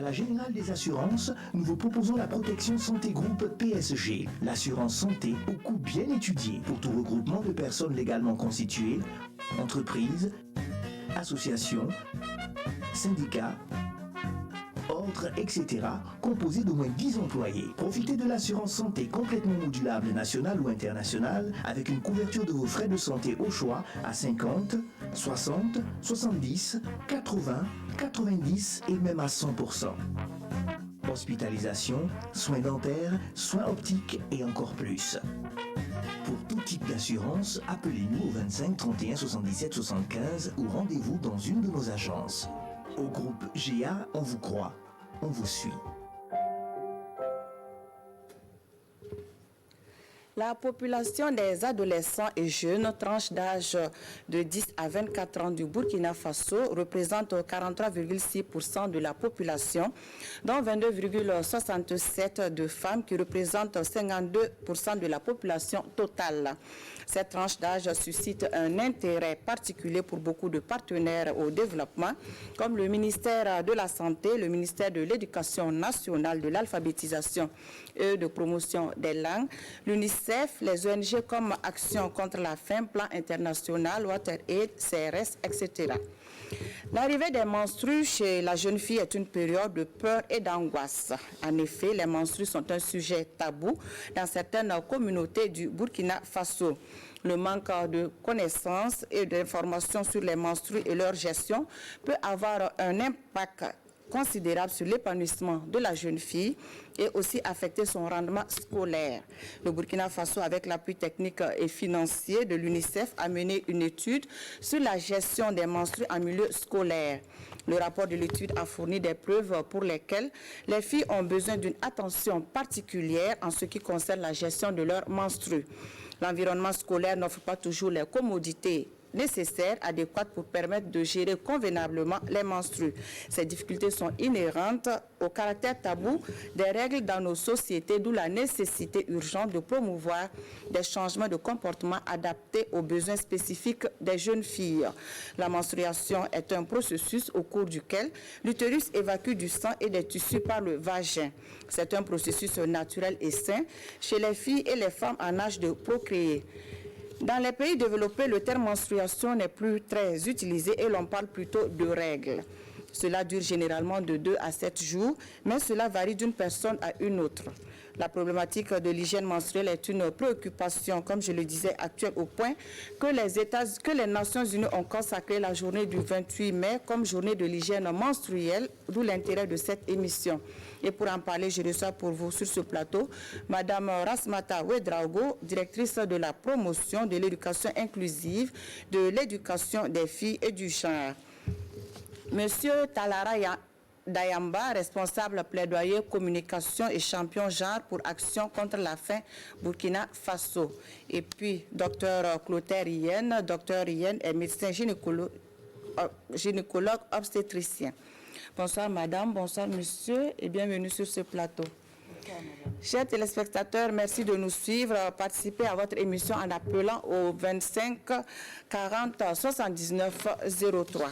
la Générale des Assurances, nous vous proposons la protection santé groupe PSG, l'assurance santé au coût bien étudié pour tout regroupement de personnes légalement constituées, entreprises, associations, syndicats, ordres, etc., composé d'au moins 10 employés. Profitez de l'assurance santé complètement modulable nationale ou internationale avec une couverture de vos frais de santé au choix à 50, 60, 70, 80, 90 et même à 100%. Hospitalisation, soins dentaires, soins optiques et encore plus. Pour tout type d'assurance, appelez-nous au 25 31 77 75 ou rendez-vous dans une de nos agences. Au groupe GA, on vous croit, on vous suit. La population des adolescents et jeunes, tranche d'âge de 10 à 24 ans du Burkina Faso, représente 43,6% de la population, dont 22,67% de femmes qui représentent 52% de la population totale. Cette tranche d'âge suscite un intérêt particulier pour beaucoup de partenaires au développement, comme le ministère de la Santé, le ministère de l'Éducation nationale, de l'alphabétisation et de promotion des langues, l'UNICEF, les ONG comme Action contre la faim, Plan international, WaterAid, CRS, etc. L'arrivée des menstrues chez la jeune fille est une période de peur et d'angoisse. En effet, les menstrues sont un sujet tabou dans certaines communautés du Burkina Faso. Le manque de connaissances et d'informations sur les menstrues et leur gestion peut avoir un impact considérable sur l'épanouissement de la jeune fille et aussi affecter son rendement scolaire. Le Burkina Faso, avec l'appui technique et financier de l'UNICEF, a mené une étude sur la gestion des menstrues en milieu scolaire. Le rapport de l'étude a fourni des preuves pour lesquelles les filles ont besoin d'une attention particulière en ce qui concerne la gestion de leurs menstrues. L'environnement scolaire n'offre pas toujours les commodités nécessaires, adéquates pour permettre de gérer convenablement les menstrues. Ces difficultés sont inhérentes au caractère tabou des règles dans nos sociétés, d'où la nécessité urgente de promouvoir des changements de comportement adaptés aux besoins spécifiques des jeunes filles. La menstruation est un processus au cours duquel l'utérus évacue du sang et des tissus par le vagin. C'est un processus naturel et sain chez les filles et les femmes en âge de procréer. Dans les pays développés, le terme menstruation n'est plus très utilisé et l'on parle plutôt de règles. Cela dure généralement de 2 à 7 jours, mais cela varie d'une personne à une autre. La problématique de l'hygiène menstruelle est une préoccupation, comme je le disais, actuelle au point que les Nations Unies ont consacré la journée du 28 mai comme journée de l'hygiène menstruelle, d'où l'intérêt de cette émission. Et pour en parler, je reçois pour vous sur ce plateau Madame Rasmata Ouedraogo, directrice de la promotion de l'éducation inclusive, de l'éducation des filles et du genre. Monsieur Talara Dayamba, responsable plaidoyer, communication et champion genre pour Action contre la faim Burkina Faso. Et puis, Dr Clotaire Yen. Dr Yen est médecin gynécologue obstétricien. Bonsoir madame, bonsoir monsieur et bienvenue sur ce plateau. Chers téléspectateurs, merci de nous suivre, participer à votre émission en appelant au 25 40 79 03.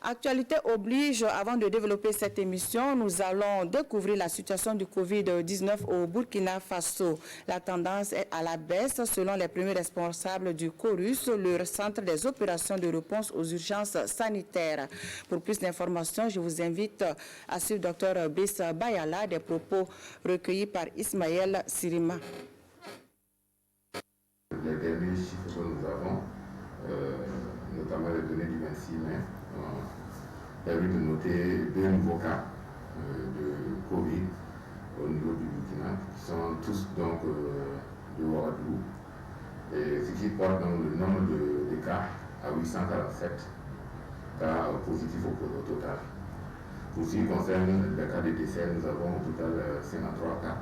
Actualité oblige, avant de développer cette émission, nous allons découvrir la situation du Covid-19 au Burkina Faso. La tendance est à la baisse selon les premiers responsables du CORUS, le centre des opérations de réponse aux urgences sanitaires. Pour plus d'informations, je vous invite à suivre Dr Brice Bayala, des propos recueillis par Ismaël Sirima. Les derniers chiffres que nous avons, notamment les données du 26 mai, permis de noter 2 nouveaux cas de Covid au niveau du Burkina, qui sont tous donc de Ouagadougou, et ce qui porte donc le nombre de cas à 847 cas positifs au total. Pour ce qui concerne les cas de décès, nous avons au total 53 cas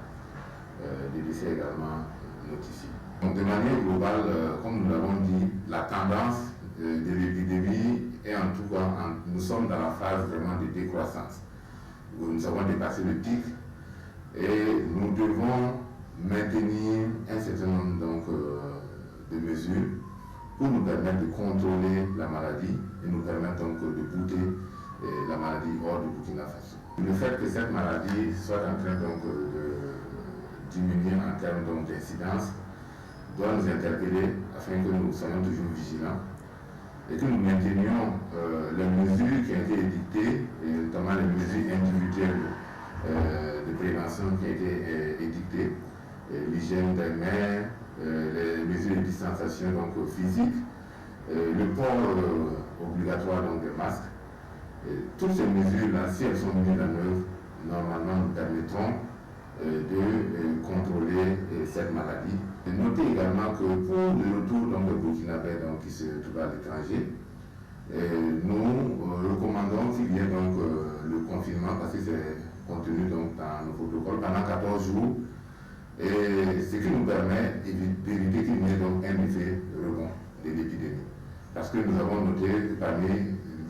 de décès également notifiés. Donc de manière globale, comme nous l'avons dit, la tendance de l'épidémie est en tout cas, nous sommes dans la phase vraiment de décroissance, où nous avons dépassé le pic et nous devons maintenir un certain nombre donc, de mesures pour nous permettre de contrôler la maladie et nous permettre donc de bouter la maladie hors du Burkina Faso. Le fait que cette maladie soit en train donc de diminuer en termes d'incidence doit nous interpeller afin que nous soyons toujours vigilants et que nous maintenions les mesures qui ont été édictées, et notamment les mesures individuelles de prévention qui ont été édictées, l'hygiène des mains, les mesures de distanciation donc, physique, le port obligatoire donc, des masques. Toutes ces mesures-là, si elles sont mises en œuvre, normalement nous permettront de contrôler cette maladie. Notez également que pour le retour donc, de Burkinabé qui se trouve à l'étranger, nous recommandons qu'il y ait donc le confinement parce que c'est contenu donc, dans nos protocoles pendant 14 jours, et ce qui nous permet d'éviter qu'il y ait donc un effet rebond de l'épidémie. Parce que nous avons noté que parmi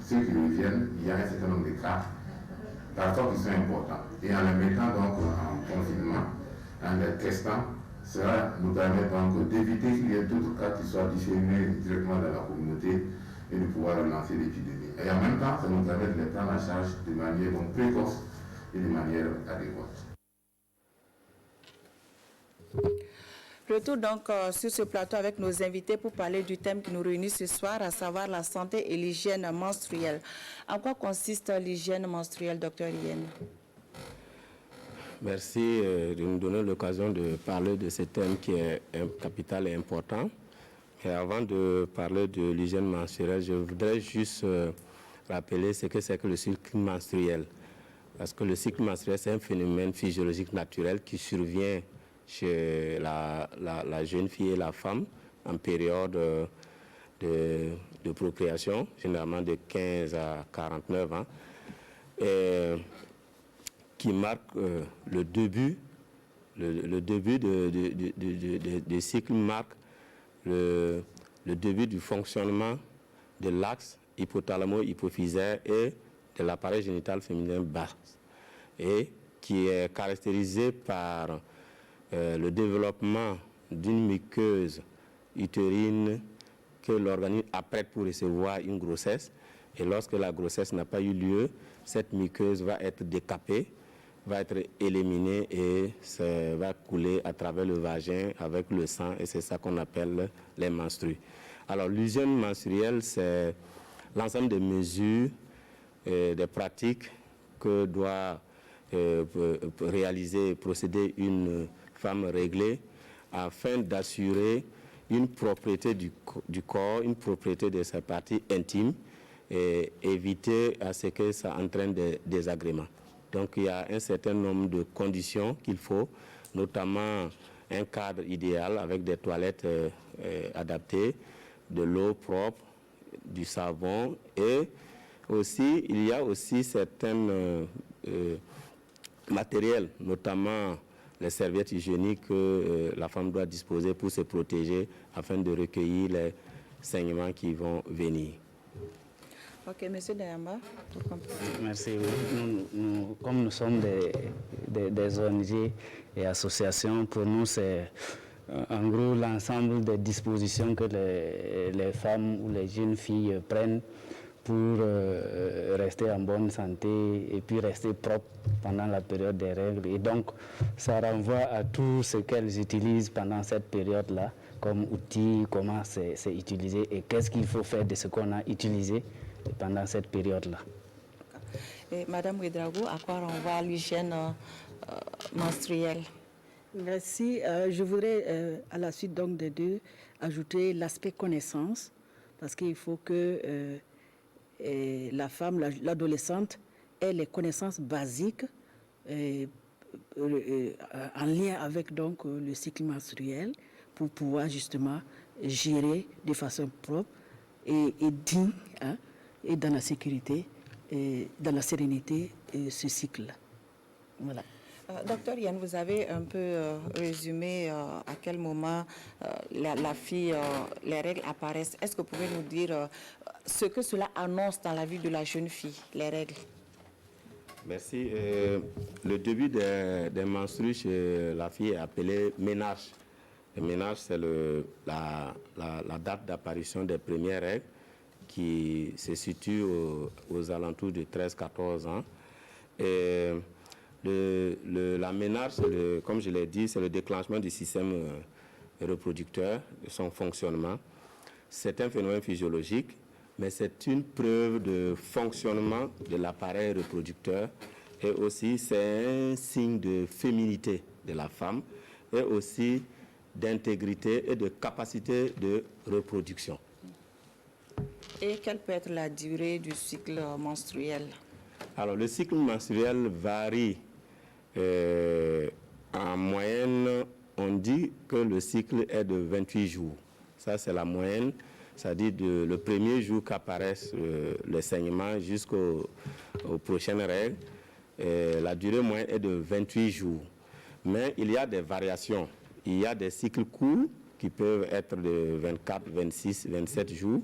ceux qui reviennent, il y a un certain nombre de cas, parfois qui sont importants. Et en les mettant donc en confinement, en les testant, cela nous permet donc d'éviter qu'il y ait d'autres cas qui soient disséminés directement dans la communauté et de pouvoir relancer l'épidémie. Et en même temps, ça nous permet de les prendre en charge de manière donc, précoce et de manière adéquate. Retour donc sur ce plateau avec nos invités pour parler du thème qui nous réunit ce soir, à savoir la santé et l'hygiène menstruelle. En quoi consiste l'hygiène menstruelle, Dr Yen? Merci de nous donner l'occasion de parler de ce thème qui est capital et important. Et avant de parler de l'hygiène menstruelle, je voudrais juste rappeler ce que c'est que le cycle menstruel. Parce que le cycle menstruel, c'est un phénomène physiologique naturel qui survient chez la jeune fille et la femme en période de procréation, généralement de 15 à 49 ans, et qui marque le début du cycle, marque le début du fonctionnement de l'axe hypothalamo-hypophysaire et de l'appareil génital féminin bas, et qui est caractérisé par le développement d'une muqueuse utérine que l'organisme apprête pour recevoir une grossesse. Et lorsque la grossesse n'a pas eu lieu, cette muqueuse va être décapée, va être éliminée et ça va couler à travers le vagin avec le sang, et c'est ça qu'on appelle les menstrues. Alors l'hygiène menstruelle, c'est l'ensemble des mesures, des pratiques que doit réaliser et procéder une femme réglée afin d'assurer une propriété du corps, une propriété de sa partie intime et éviter à ce que ça entraîne des désagréments. Donc il y a un certain nombre de conditions qu'il faut, notamment un cadre idéal avec des toilettes adaptées, de l'eau propre, du savon, et aussi il y a aussi certains matériels, notamment les serviettes hygiéniques que la femme doit disposer pour se protéger afin de recueillir les saignements qui vont venir. Ok, Monsieur Dayamba. Merci. Comme nous sommes des ONG et associations, pour nous c'est en gros l'ensemble des dispositions que les femmes ou les jeunes filles prennent pour rester en bonne santé et puis rester propre pendant la période des règles. Et donc, ça renvoie à tout ce qu'elles utilisent pendant cette période-là, comme outils, comment c'est utilisé et qu'est-ce qu'il faut faire de ce qu'on a utilisé pendant cette période-là. Et Madame Ouedraogo, à quoi renvoie l'hygiène menstruelle? Merci. Je voudrais, à la suite donc des deux, ajouter l'aspect connaissance, parce qu'il faut que la femme, l'adolescente, ait les connaissances basiques en lien avec donc le cycle menstruel pour pouvoir justement gérer de façon propre et digne, hein, et dans la sécurité et dans la sérénité ce cycle. Voilà. Docteur Yann, vous avez un peu résumé à quel moment la fille, les règles apparaissent. Est-ce que vous pouvez nous dire ce que cela annonce dans la vie de la jeune fille, les règles? Merci. Le début des menstrues chez la fille est appelé ménage. Le ménage, c'est la date d'apparition des premières règles qui se situe aux alentours de 13-14 ans. Et la ménarche, comme je l'ai dit, c'est le déclenchement du système reproducteur, de son fonctionnement. C'est un phénomène physiologique, mais c'est une preuve de fonctionnement de l'appareil reproducteur et aussi c'est un signe de féminité de la femme et aussi d'intégrité et de capacité de reproduction. Et quelle peut être la durée du cycle menstruel? Alors, le cycle menstruel varie. En moyenne, on dit que le cycle est de 28 jours. Ça, c'est la moyenne, c'est-à-dire le premier jour qu'apparaissent les saignements jusqu'aux prochaines règles. La durée moyenne est de 28 jours. Mais il y a des variations. Il y a des cycles courts qui peuvent être de 24, 26, 27 jours.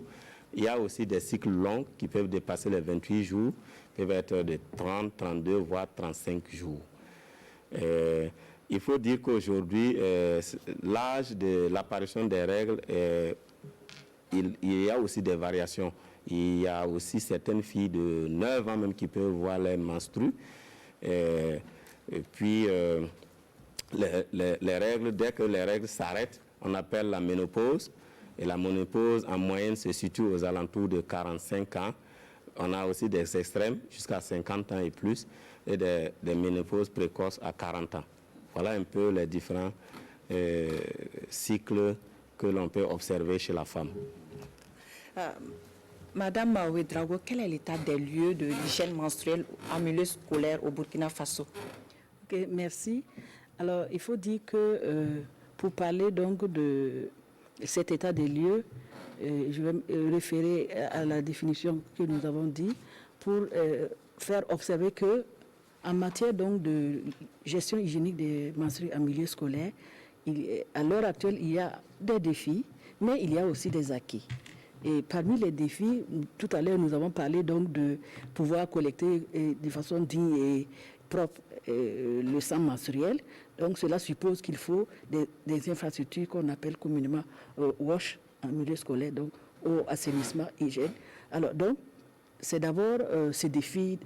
Il y a aussi des cycles longs qui peuvent dépasser les 28 jours, peuvent être de 30, 32, voire 35 jours. Il faut dire qu'aujourd'hui, l'âge de l'apparition des règles, il y a aussi des variations. Il y a aussi certaines filles de 9 ans même qui peuvent voir les menstrues. Et puis, les règles, dès que les règles s'arrêtent, on appelle la ménopause. Et la ménopause, en moyenne, se situe aux alentours de 45 ans. On a aussi des extrêmes jusqu'à 50 ans et plus, et des ménopauses précoces à 40 ans. Voilà un peu les différents cycles que l'on peut observer chez la femme. Madame Ouedraogo, quel est l'état des lieux de l'hygiène menstruelle en milieu scolaire au Burkina Faso? Okay, merci. Alors, il faut dire que pour parler donc de cet état des lieux, je vais me référer à la définition que nous avons dit pour faire observer que en matière donc de gestion hygiénique des menstrues en milieu scolaire, à l'heure actuelle, il y a des défis, mais il y a aussi des acquis. Et parmi les défis, tout à l'heure, nous avons parlé donc de pouvoir collecter de façon digne et propre le sang menstruel. Donc, cela suppose qu'il faut des infrastructures qu'on appelle communément WASH en milieu scolaire, donc eau, assainissement, hygiène. Alors, donc, c'est d'abord ces défis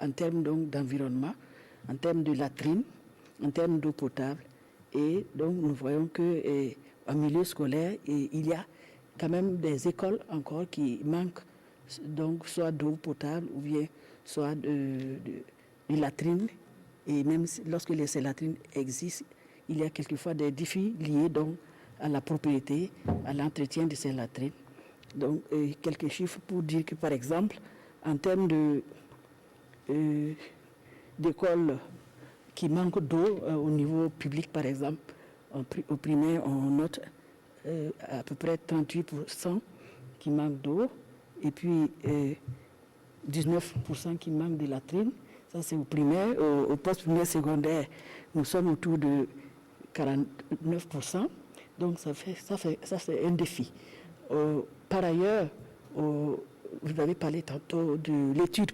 en termes d'environnement, en termes de latrines, en termes d'eau potable. Et donc, nous voyons qu'en milieu scolaire, il y a quand même des écoles encore qui manquent, donc soit d'eau potable ou bien soit de latrines. Et même lorsque ces latrines existent, il y a quelquefois des défis liés donc à la propriété, à l'entretien de ces latrines. Donc, quelques chiffres pour dire que, par exemple, en termes d'écoles qui manquent d'eau au niveau public, par exemple, au primaire, on note à peu près 38% qui manquent d'eau et puis 19% qui manquent de latrines. Ça, c'est au primaire. Au post-primaire secondaire, nous sommes autour de 49%. Donc, ça, c'est un défi. Par ailleurs, vous avez parlé tantôt de l'étude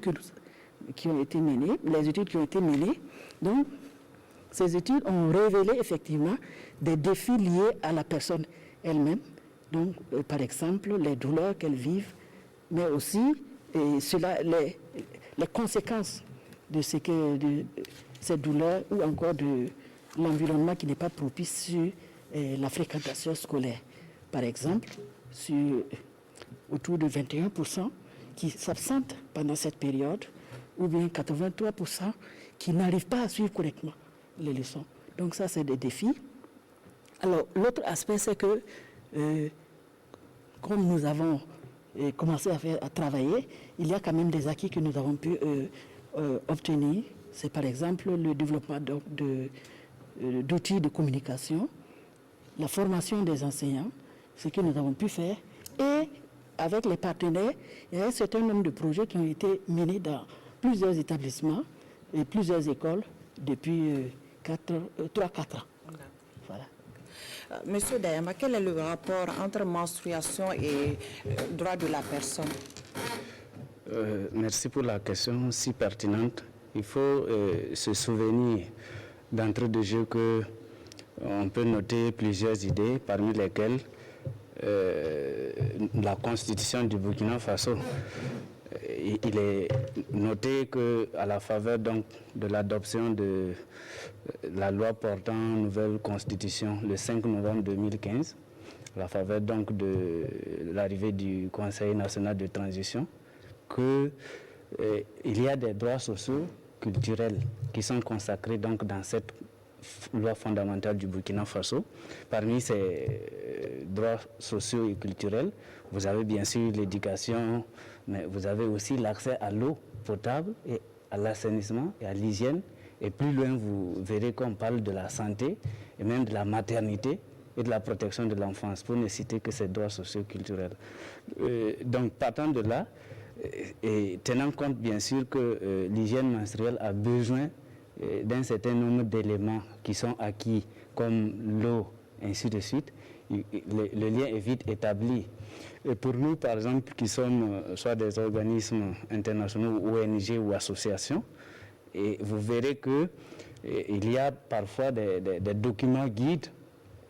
qui ont été menées, les études qui ont été menées. Donc, ces études ont révélé effectivement des défis liés à la personne elle-même. Donc, par exemple, les douleurs qu'elles vivent, mais aussi les conséquences de ces douleurs ou encore de l'environnement qui n'est pas propice sur la fréquentation scolaire. Par exemple, autour de 21% qui s'absentent pendant cette période, ou bien 83% qui n'arrivent pas à suivre correctement les leçons. Donc ça, c'est des défis. Alors, l'autre aspect, c'est que, comme nous avons commencé à travailler, il y a quand même des acquis que nous avons pu obtenir. C'est par exemple le développement d'outils de communication, la formation des enseignants, ce que nous avons pu faire. Et avec les partenaires, il y a un certain nombre de projets qui ont été menés dans plusieurs établissements et plusieurs écoles depuis 3-4 ans. Voilà. Monsieur Dayama, quel est le rapport entre menstruation et droit de la personne? Merci pour la question si pertinente. Il faut se souvenir d'entrée de jeu qu'on peut noter plusieurs idées, parmi lesquelles la constitution du Burkina Faso, il est noté qu'à la faveur donc, de l'adoption de la loi portant nouvelle constitution le 5 novembre 2015, à la faveur donc de l'arrivée du Conseil national de transition, qu'il y a des droits sociaux culturels qui sont consacrés donc dans cette loi fondamentale du Burkina Faso. Parmi ces droits sociaux et culturels, vous avez bien sûr l'éducation, mais vous avez aussi l'accès à l'eau potable et à l'assainissement et à l'hygiène. Et plus loin, vous verrez qu'on parle de la santé et même de la maternité et de la protection de l'enfance, pour ne citer que ces droits sociaux culturels. Donc, partant de là, et tenant compte bien sûr que l'hygiène menstruelle a besoin d'un certain nombre d'éléments qui sont acquis, comme l'eau, ainsi de suite, le lien est vite établi. Et pour nous, par exemple, qui sommes soit des organismes internationaux, ONG ou associations, et vous verrez qu'il y a parfois des documents guides.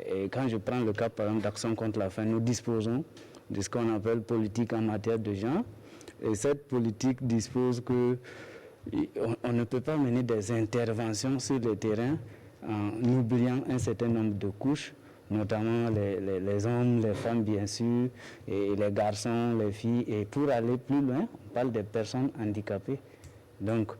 Et quand je prends le cas, par exemple, d'Action contre la faim, nous disposons de ce qu'on appelle politique en matière de genre. Et cette politique dispose que on ne peut pas mener des interventions sur le terrain en oubliant un certain nombre de couches, notamment les hommes, les femmes bien sûr, et les garçons, les filles. Et pour aller plus loin, on parle des personnes handicapées. Donc,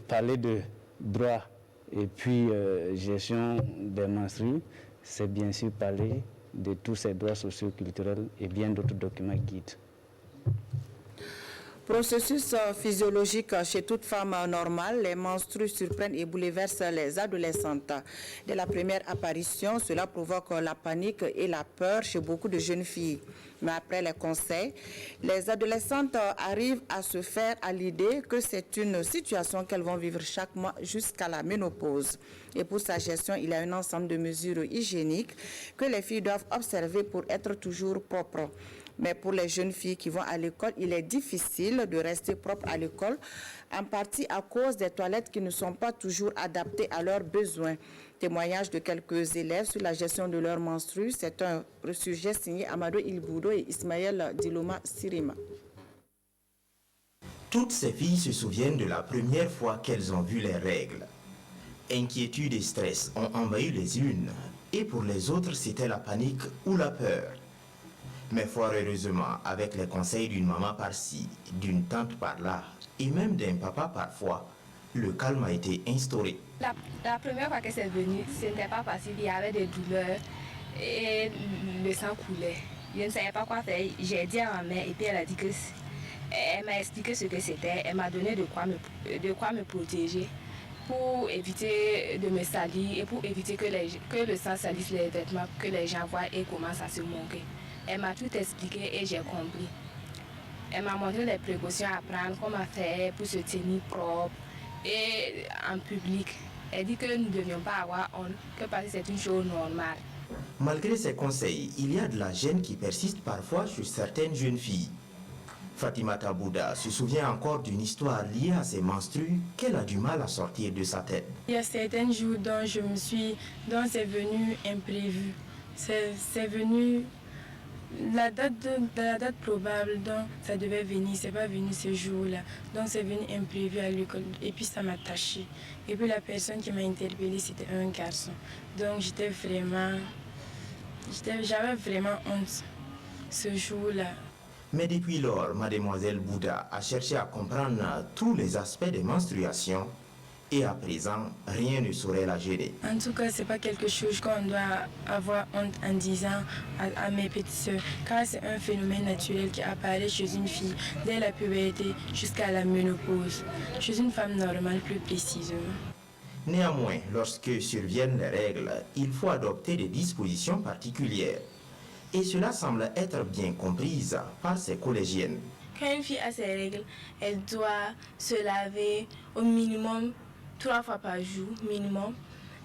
parler de droit et puis gestion des menstrues, c'est bien sûr parler de tous ces droits socio-culturels et bien d'autres documents guides. Processus physiologique chez toute femme normale, les menstrues surprennent et bouleversent les adolescentes. Dès la première apparition, cela provoque la panique et la peur chez beaucoup de jeunes filles. Mais après les conseils, les adolescentes arrivent à se faire à l'idée que c'est une situation qu'elles vont vivre chaque mois jusqu'à la ménopause. Et pour sa gestion, il y a un ensemble de mesures hygiéniques que les filles doivent observer pour être toujours propres. Mais pour les jeunes filles qui vont à l'école, il est difficile de rester propre à l'école, en partie à cause des toilettes qui ne sont pas toujours adaptées à leurs besoins. Témoignage de quelques élèves sur la gestion de leurs menstrues. C'est un sujet signé Amadou Ilboudo et Ismaël Diloma Sirima. Toutes ces filles se souviennent de la première fois qu'elles ont vu les règles. Inquiétude et stress ont envahi les unes, et pour les autres, c'était la panique ou la peur. Mais fort heureusement, avec les conseils d'une maman par-ci, d'une tante par-là, et même d'un papa parfois, le calme a été instauré. La première fois que c'est venu, ce n'était pas facile, il y avait des douleurs et le sang coulait. Je ne savais pas quoi faire, j'ai dit à ma mère et puis elle a dit que... Elle m'a expliqué ce que c'était, elle m'a donné de quoi me protéger pour éviter de me salir et pour éviter que le sang salisse les vêtements, que les gens voient et commencent à se moquer. Elle m'a tout expliqué et j'ai compris. Elle m'a montré les précautions à prendre, comment faire pour se tenir propre et en public. Elle dit que nous ne devions pas avoir honte, que parce que c'est une chose normale. Malgré ces conseils, il y a de la gêne qui persiste parfois chez certaines jeunes filles. Fatimata Bouda se souvient encore d'une histoire liée à ses menstrues qu'elle a du mal à sortir de sa tête. Il y a certains jours dont c'est venu imprévu. C'est venu... La date probable dont ça devait venir, c'est pas venu ce jour-là. Donc c'est venu imprévu à l'école et puis ça m'a taché. Et puis la personne qui m'a interpellée, c'était un garçon. Donc j'avais vraiment honte ce jour-là. Mais depuis lors, mademoiselle Bouda a cherché à comprendre tous les aspects des menstruations et à présent, rien ne saurait la gêner. En tout cas, c'est pas quelque chose qu'on doit avoir honte en disant à mes petites sœurs, car c'est un phénomène naturel qui apparaît chez une fille dès la puberté jusqu'à la ménopause, chez une femme normale plus précisément. Néanmoins, lorsque surviennent les règles, il faut adopter des dispositions particulières. Et cela semble être bien comprise par ses collégiennes. Quand une fille a ses règles, elle doit se laver au minimum 3 fois par jour, minimum,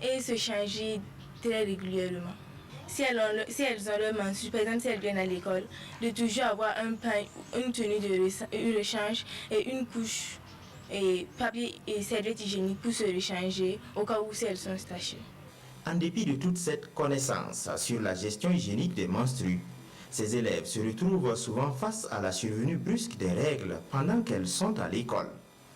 et se changer très régulièrement. Si elles ont leur menstrues, par exemple si elles viennent à l'école, de toujours avoir un pain, une tenue de rechange et une couche, et papier et serviette hygiénique pour se rechanger au cas où si elles sont tachées. En dépit de toute cette connaissance sur la gestion hygiénique des menstrues, ces élèves se retrouvent souvent face à la survenue brusque des règles pendant qu'elles sont à l'école.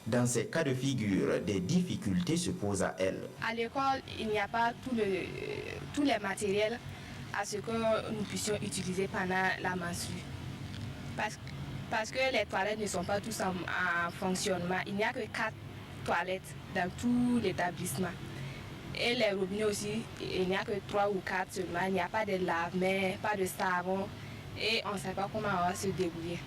Dans ces cas de figure, des difficultés se posent à elles. À l'école, il n'y a pas tous les matériels à ce que nous puissions utiliser pendant la menstrue. Parce que les toilettes ne sont pas tous en fonctionnement. Il n'y a que 4 toilettes dans tout l'établissement. Et les robinets aussi, il n'y a que 3 ou 4 seulement. Il n'y a pas de lave-mains, pas de savon. Et on ne sait pas comment on va se débrouiller.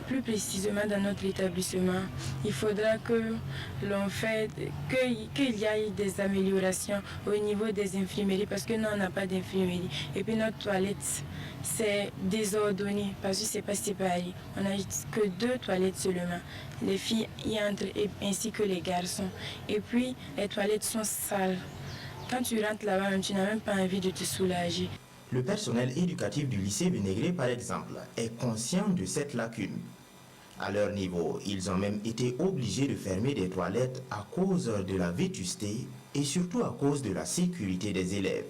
Plus précisément dans notre établissement, il faudra que l'on fasse, qu'il y ait des améliorations au niveau des infirmeries, parce que nous, on n'a pas d'infirmerie. Et puis notre toilette, c'est désordonné, parce que c'est pas séparé. On n'a que 2 toilettes seulement. Les filles y entrent ainsi que les garçons. Et puis, les toilettes sont sales. Quand tu rentres là-bas, tu n'as même pas envie de te soulager. Le personnel éducatif du lycée Vénégré, par exemple, est conscient de cette lacune. À leur niveau, ils ont même été obligés de fermer des toilettes à cause de la vétusté et surtout à cause de la sécurité des élèves.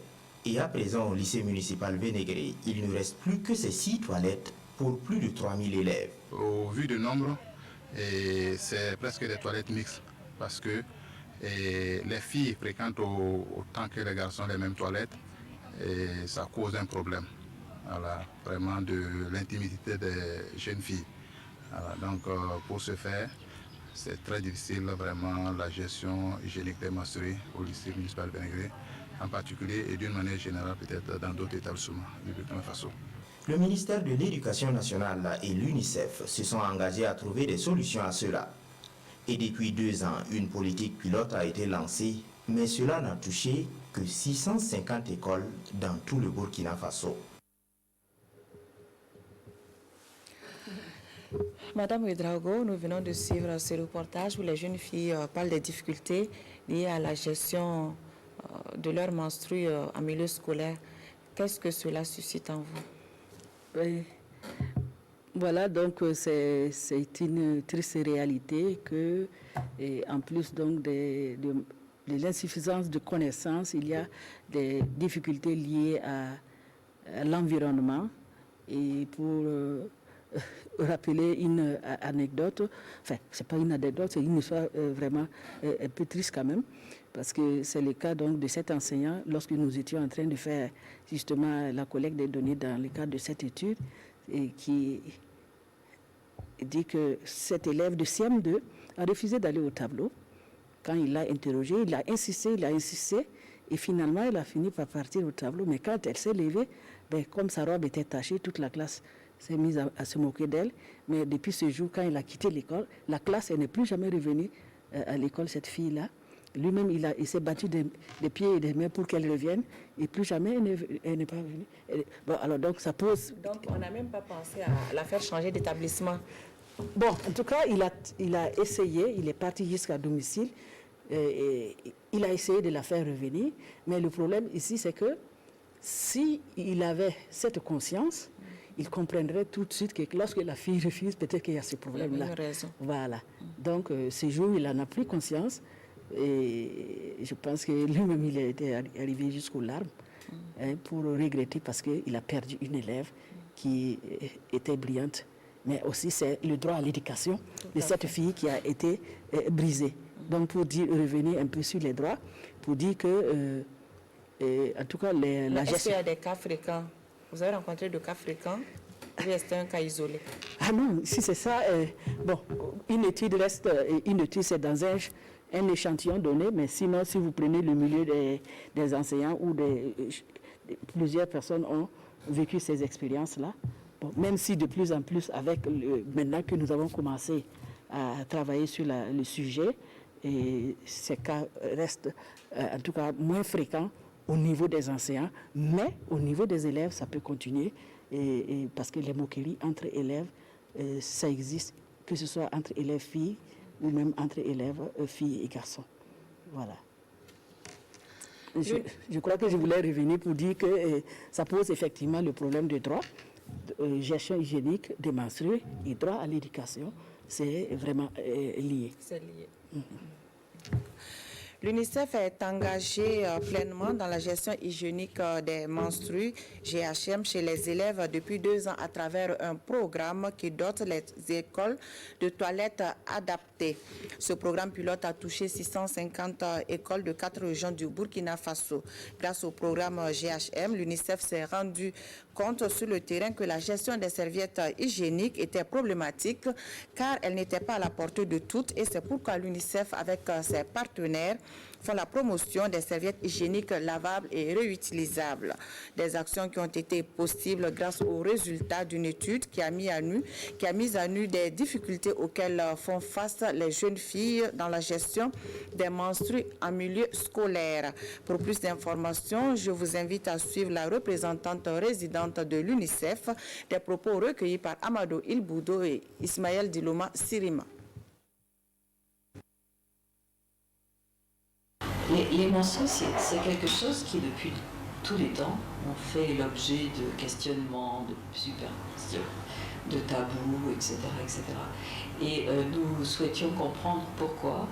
Et à présent, au lycée municipal Vénégré, il ne reste plus que ces 6 toilettes pour plus de 3000 élèves. Au vu du nombre, c'est presque des toilettes mixtes parce que les filles fréquentent autant que les garçons les mêmes toilettes. Et ça cause un problème, voilà, vraiment de l'intimité des jeunes filles. Voilà, donc pour ce faire, c'est très difficile vraiment la gestion hygiénique des menstrues au lycée municipal Vénégré, en particulier et d'une manière générale peut-être dans d'autres établissements du Burkina Faso. Le ministère de l'Éducation nationale et l'UNICEF se sont engagés à trouver des solutions à cela. Et depuis 2 ans, une politique pilote a été lancée, mais cela n'a touché que 650 écoles dans tout le Burkina Faso. Madame Ouedraogo, nous venons de suivre ce reportage où les jeunes filles parlent des difficultés liées à la gestion de leurs menstrues en milieu scolaire. Qu'est-ce que cela suscite en vous? Oui. Voilà, donc c'est une triste réalité que, en plus donc de l'insuffisance de connaissances, il y a des difficultés liées à l'environnement. Et pour rappeler une anecdote, enfin, c'est pas une anecdote, c'est une histoire vraiment un peu triste quand même, parce que c'est le cas donc de cet enseignant, lorsque nous étions en train de faire justement la collecte des données dans le cadre de cette étude, et qui dit que cet élève de CM2 a refusé d'aller au tableau. Quand il l'a interrogé, il a insisté, et finalement, elle a fini par partir au tableau. Mais quand elle s'est levée, comme sa robe était tachée, toute la classe s'est mise à se moquer d'elle. Mais depuis ce jour, quand il a quitté l'école, la classe, elle n'est plus jamais revenue à l'école, cette fille-là. Lui-même, il s'est battu des pieds et des mains pour qu'elle revienne, et plus jamais elle n'est pas venue. Bon, alors donc ça pose... Donc on n'a même pas pensé à la faire changer d'établissement. Bon, en tout cas, il a essayé, il est parti jusqu'à domicile, et il a essayé de la faire revenir, mais le problème ici, c'est que s'il avait cette conscience, il comprendrait tout de suite que lorsque la fille refuse, peut-être qu'il y a ce problème-là. Il a raison. Voilà. Donc, ce jour, il en a pris conscience, et je pense que lui-même, il était arrivé jusqu'aux larmes, pour regretter parce qu'il a perdu une élève qui était brillante. Mais aussi, c'est le droit à l'éducation de cette fille qui a été brisé. Donc, pour revenir un peu sur les droits, pour dire que, en tout cas, la gestion... Est-ce qu'il y a des cas fréquents? Vous avez rencontré des cas fréquents? Ou est-ce un cas isolé? Ah non, si c'est ça, bon, une étude reste, une étude c'est dans un échantillon donné, mais sinon, si vous prenez le milieu des enseignants où plusieurs personnes ont vécu ces expériences-là, bon, même si de plus en plus, maintenant que nous avons commencé à travailler sur le sujet, et ces cas restent en tout cas moins fréquents au niveau des enseignants, mais au niveau des élèves, ça peut continuer, et parce que les moqueries entre élèves, ça existe, que ce soit entre élèves filles ou même entre élèves filles et garçons. Voilà. Je crois que je voulais revenir pour dire que ça pose effectivement le problème de droit, gestion hygiénique des menstrues et droit à l'éducation, c'est vraiment lié. C'est lié. L'UNICEF est engagé pleinement dans la gestion hygiénique des menstrues GHM chez les élèves depuis 2 ans à travers un programme qui dote les écoles de toilettes adaptées. Ce programme pilote a touché 650 écoles de 4 régions du Burkina Faso. Grâce au programme GHM, l'UNICEF s'est rendu compte sur le terrain que la gestion des serviettes hygiéniques était problématique car elle n'était pas à la portée de toutes et c'est pourquoi l'UNICEF avec ses partenaires font la promotion des serviettes hygiéniques lavables et réutilisables. Des actions qui ont été possibles grâce aux résultats d'une étude qui a mis à nu des difficultés auxquelles font face les jeunes filles dans la gestion des menstrues en milieu scolaire. Pour plus d'informations, je vous invite à suivre la représentante résidente de l'UNICEF, des propos recueillis par Amadou Ilboudo et Ismaël Diloma Sirima. Les menstrues, c'est quelque chose qui, depuis tous les temps, ont fait l'objet de questionnements, de superstitions, de tabous, etc. etc. Et nous souhaitions comprendre pourquoi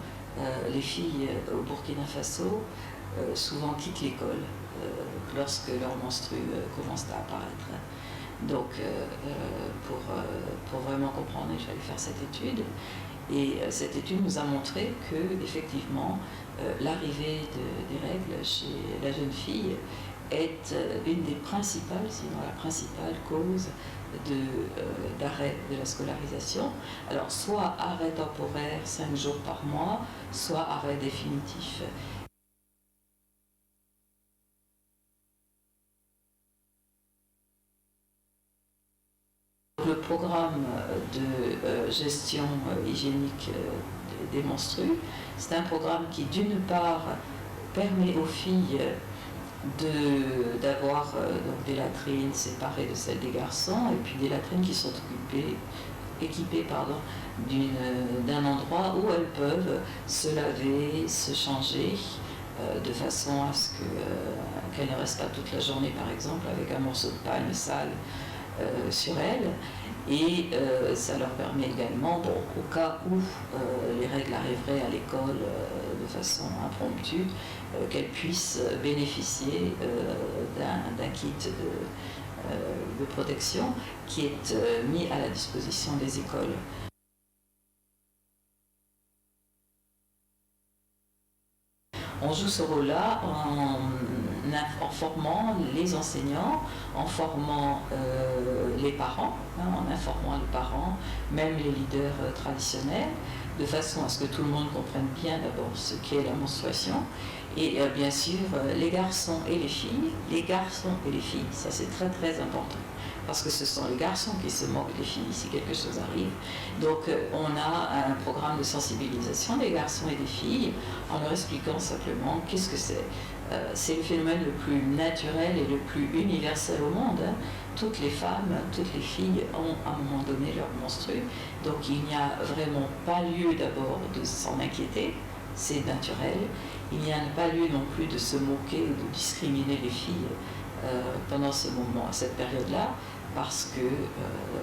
les filles au Burkina Faso souvent quittent l'école lorsque leurs menstrues commencent à apparaître. Donc, pour vraiment comprendre, il fallait faire cette étude. Et cette étude nous a montré que, effectivement, l'arrivée des règles chez la jeune fille est une des principales, sinon la principale cause d'arrêt de la scolarisation. Alors, soit arrêt temporaire 5 jours par mois, soit arrêt définitif. Le programme de gestion hygiénique des menstrues, c'est un programme qui, d'une part, permet aux filles d'avoir des latrines séparées de celles des garçons, et puis des latrines qui sont équipées d'un endroit où elles peuvent se laver, se changer, de façon à ce qu'elles ne restent pas toute la journée, par exemple, avec un morceau de paille sale sur elles. Et ça leur permet également, au cas où les règles arriveraient à l'école de façon impromptue, qu'elles puissent bénéficier d'un kit de protection qui est mis à la disposition des écoles. On joue ce rôle-là en formant les enseignants, en formant les parents, en informant les parents, même les leaders traditionnels, de façon à ce que tout le monde comprenne bien d'abord ce qu'est la menstruation. Et bien sûr, les garçons et les filles, ça c'est très très important. Parce que ce sont les garçons qui se moquent des filles si quelque chose arrive. Donc on a un programme de sensibilisation des garçons et des filles en leur expliquant simplement qu'est-ce que c'est. C'est le phénomène le plus naturel et le plus universel au monde. Toutes les femmes, toutes les filles ont à un moment donné leur menstrue. Donc il n'y a vraiment pas lieu d'abord de s'en inquiéter, c'est naturel. Il n'y a pas lieu non plus de se moquer ou de discriminer les filles pendant ce moment, à cette période-là, parce que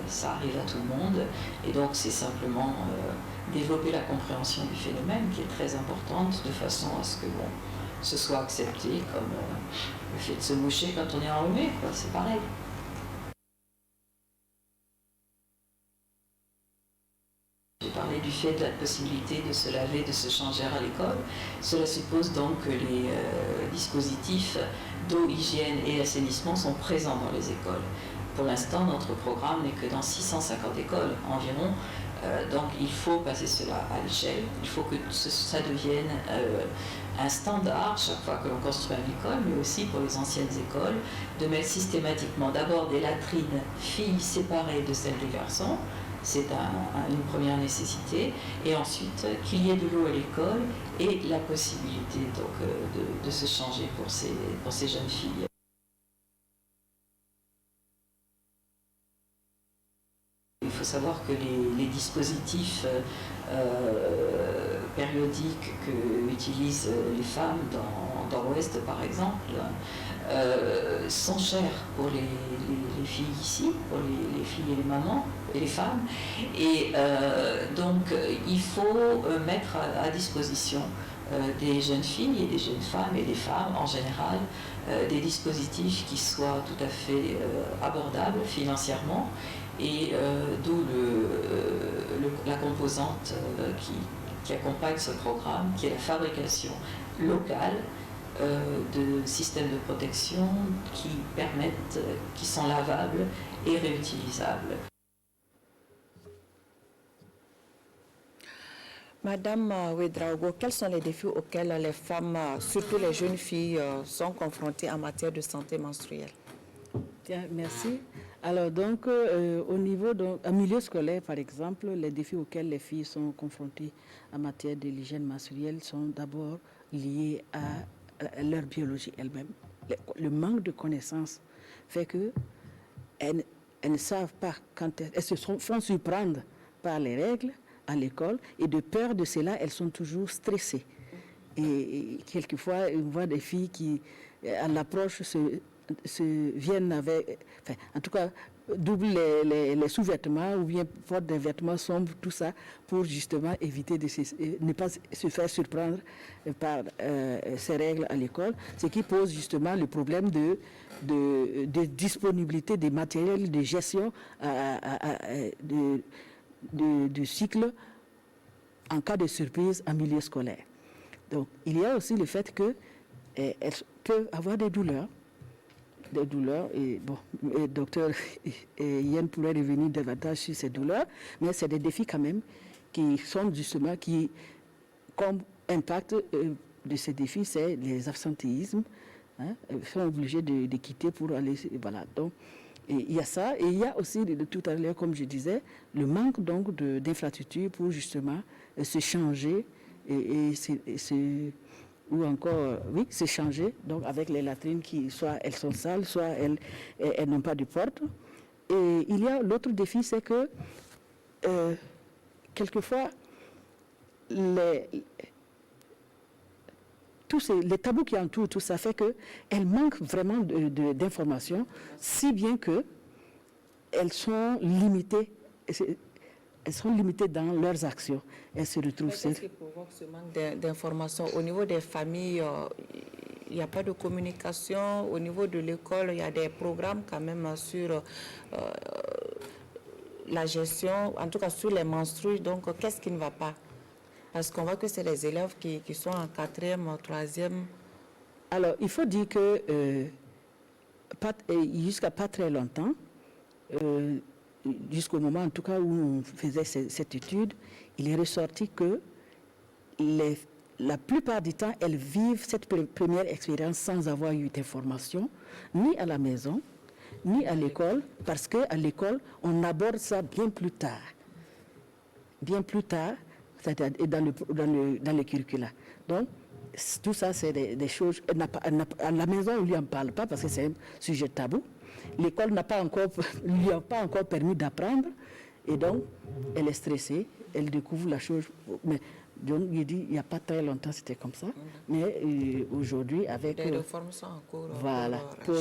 ça arrive à tout le monde. Et donc c'est simplement développer la compréhension du phénomène qui est très importante, de façon à ce que ce soit accepté comme le fait de se moucher quand on est enrhumé, c'est pareil. J'ai parlé du fait de la possibilité de se laver, de se changer à l'école. Cela suppose donc que les dispositifs d'eau, hygiène et assainissement sont présents dans les écoles. Pour l'instant, notre programme n'est que dans 650 écoles environ. Donc il faut passer cela à l'échelle. Il faut que ça devienne un standard chaque fois que l'on construit une école, mais aussi pour les anciennes écoles, de mettre systématiquement d'abord des latrines filles séparées de celles des garçons. C'est une première nécessité. Et ensuite, qu'il y ait de l'eau à l'école et la possibilité donc, de se changer pour ces jeunes filles. Il faut savoir que les dispositifs périodiques que utilisent les femmes dans l'Ouest, par exemple, sont chers pour les filles ici, pour les filles et les mamans et les femmes. Et donc, il faut mettre à disposition des jeunes filles et des jeunes femmes et des femmes en général des dispositifs qui soient tout à fait abordables financièrement, et d'où la composante qui accompagne ce programme, qui est la fabrication locale de systèmes de protection qui sont lavables et réutilisables. Madame Ouedraogo, quels sont les défis auxquels les femmes, surtout les jeunes filles, sont confrontées en matière de santé menstruelle? Bien, merci. Alors donc, au niveau en milieu scolaire, par exemple, les défis auxquels les filles sont confrontées en matière de l'hygiène menstruelle sont d'abord liés à leur biologie elle-même. Le manque de connaissances fait que elles ne savent pas quand elles se font surprendre par les règles à l'école, et de peur de cela, elles sont toujours stressées. Et quelquefois, on voit des filles qui, à l'approche, viennent avec, enfin, en tout cas, doublent les sous-vêtements ou bien portent des vêtements sombres, tout ça, pour justement éviter de ne pas se faire surprendre par ces règles à l'école, ce qui pose justement le problème de disponibilité des matériels de gestion du cycle en cas de surprise en milieu scolaire. Donc, il y a aussi le fait qu'elles peuvent avoir des douleurs, et bon, le docteur Yen pourrait revenir davantage sur ces douleurs, mais c'est des défis quand même qui sont justement, comme impact de ces défis, c'est les absentéismes. Elles sont obligées de quitter pour aller, voilà. Donc, et il y a ça, et il y a aussi, tout à l'heure, comme je disais, le manque donc d'infrastructures pour justement se changer ou encore, oui, se changer, donc avec les latrines qui, soit elles sont sales, soit elles n'ont pas de porte. Et il y a l'autre défi, c'est que quelquefois, les tabous qui entourent tout ça fait qu'elles manquent vraiment d'informations, si bien qu'elles sont limitées. Elles sont limitées dans leurs actions. Elles se retrouvent seules. Qu'est-ce qui provoque ce manque d'informations? Au niveau des familles, il n'y a pas de communication. Au niveau de l'école, il y a des programmes quand même sur la gestion, en tout cas sur les menstrues. Donc, qu'est-ce qui ne va pas? Parce qu'on voit que c'est les élèves qui sont en 4e, 3e. Alors, il faut dire que jusqu'à pas très longtemps, jusqu'au moment en tout cas où on faisait cette étude, il est ressorti que la plupart du temps, elles vivent cette première expérience sans avoir eu d'information, ni à la maison, ni à l'école, parce qu'à l'école, on aborde ça bien plus tard. Bien plus tard, c'est-à-dire dans le curricula. Donc, tout ça, c'est des choses... à la maison, on ne lui en parle pas parce que c'est un sujet tabou. L'école n'a pas encore, lui a pas encore permis d'apprendre, et donc elle est stressée, elle découvre la chose. Mais donc, il dit, il n'y a pas très longtemps, c'était comme ça. Mais aujourd'hui, avec... Des réformes sont en cours. Voilà, pour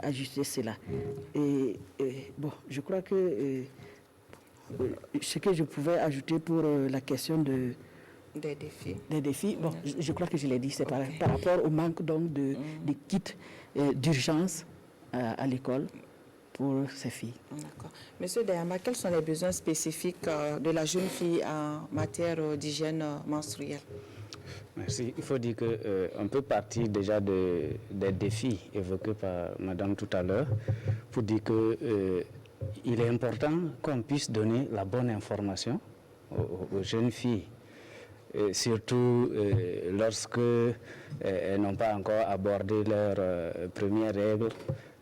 ajuster cela. Et bon, je crois que ce que je pouvais ajouter pour la question des défis. Des défis, bon, je crois que je l'ai dit, c'est par rapport au manque donc de kits d'urgence à l'école pour ces filles. D'accord. Monsieur Dayama, quels sont les besoins spécifiques de la jeune fille en matière d'hygiène menstruelle? Merci. Il faut dire qu'on peut partir déjà des défis évoqués par Madame tout à l'heure pour dire qu'il est important qu'on puisse donner la bonne information aux jeunes filles. Surtout lorsque elles n'ont pas encore abordé leur première règle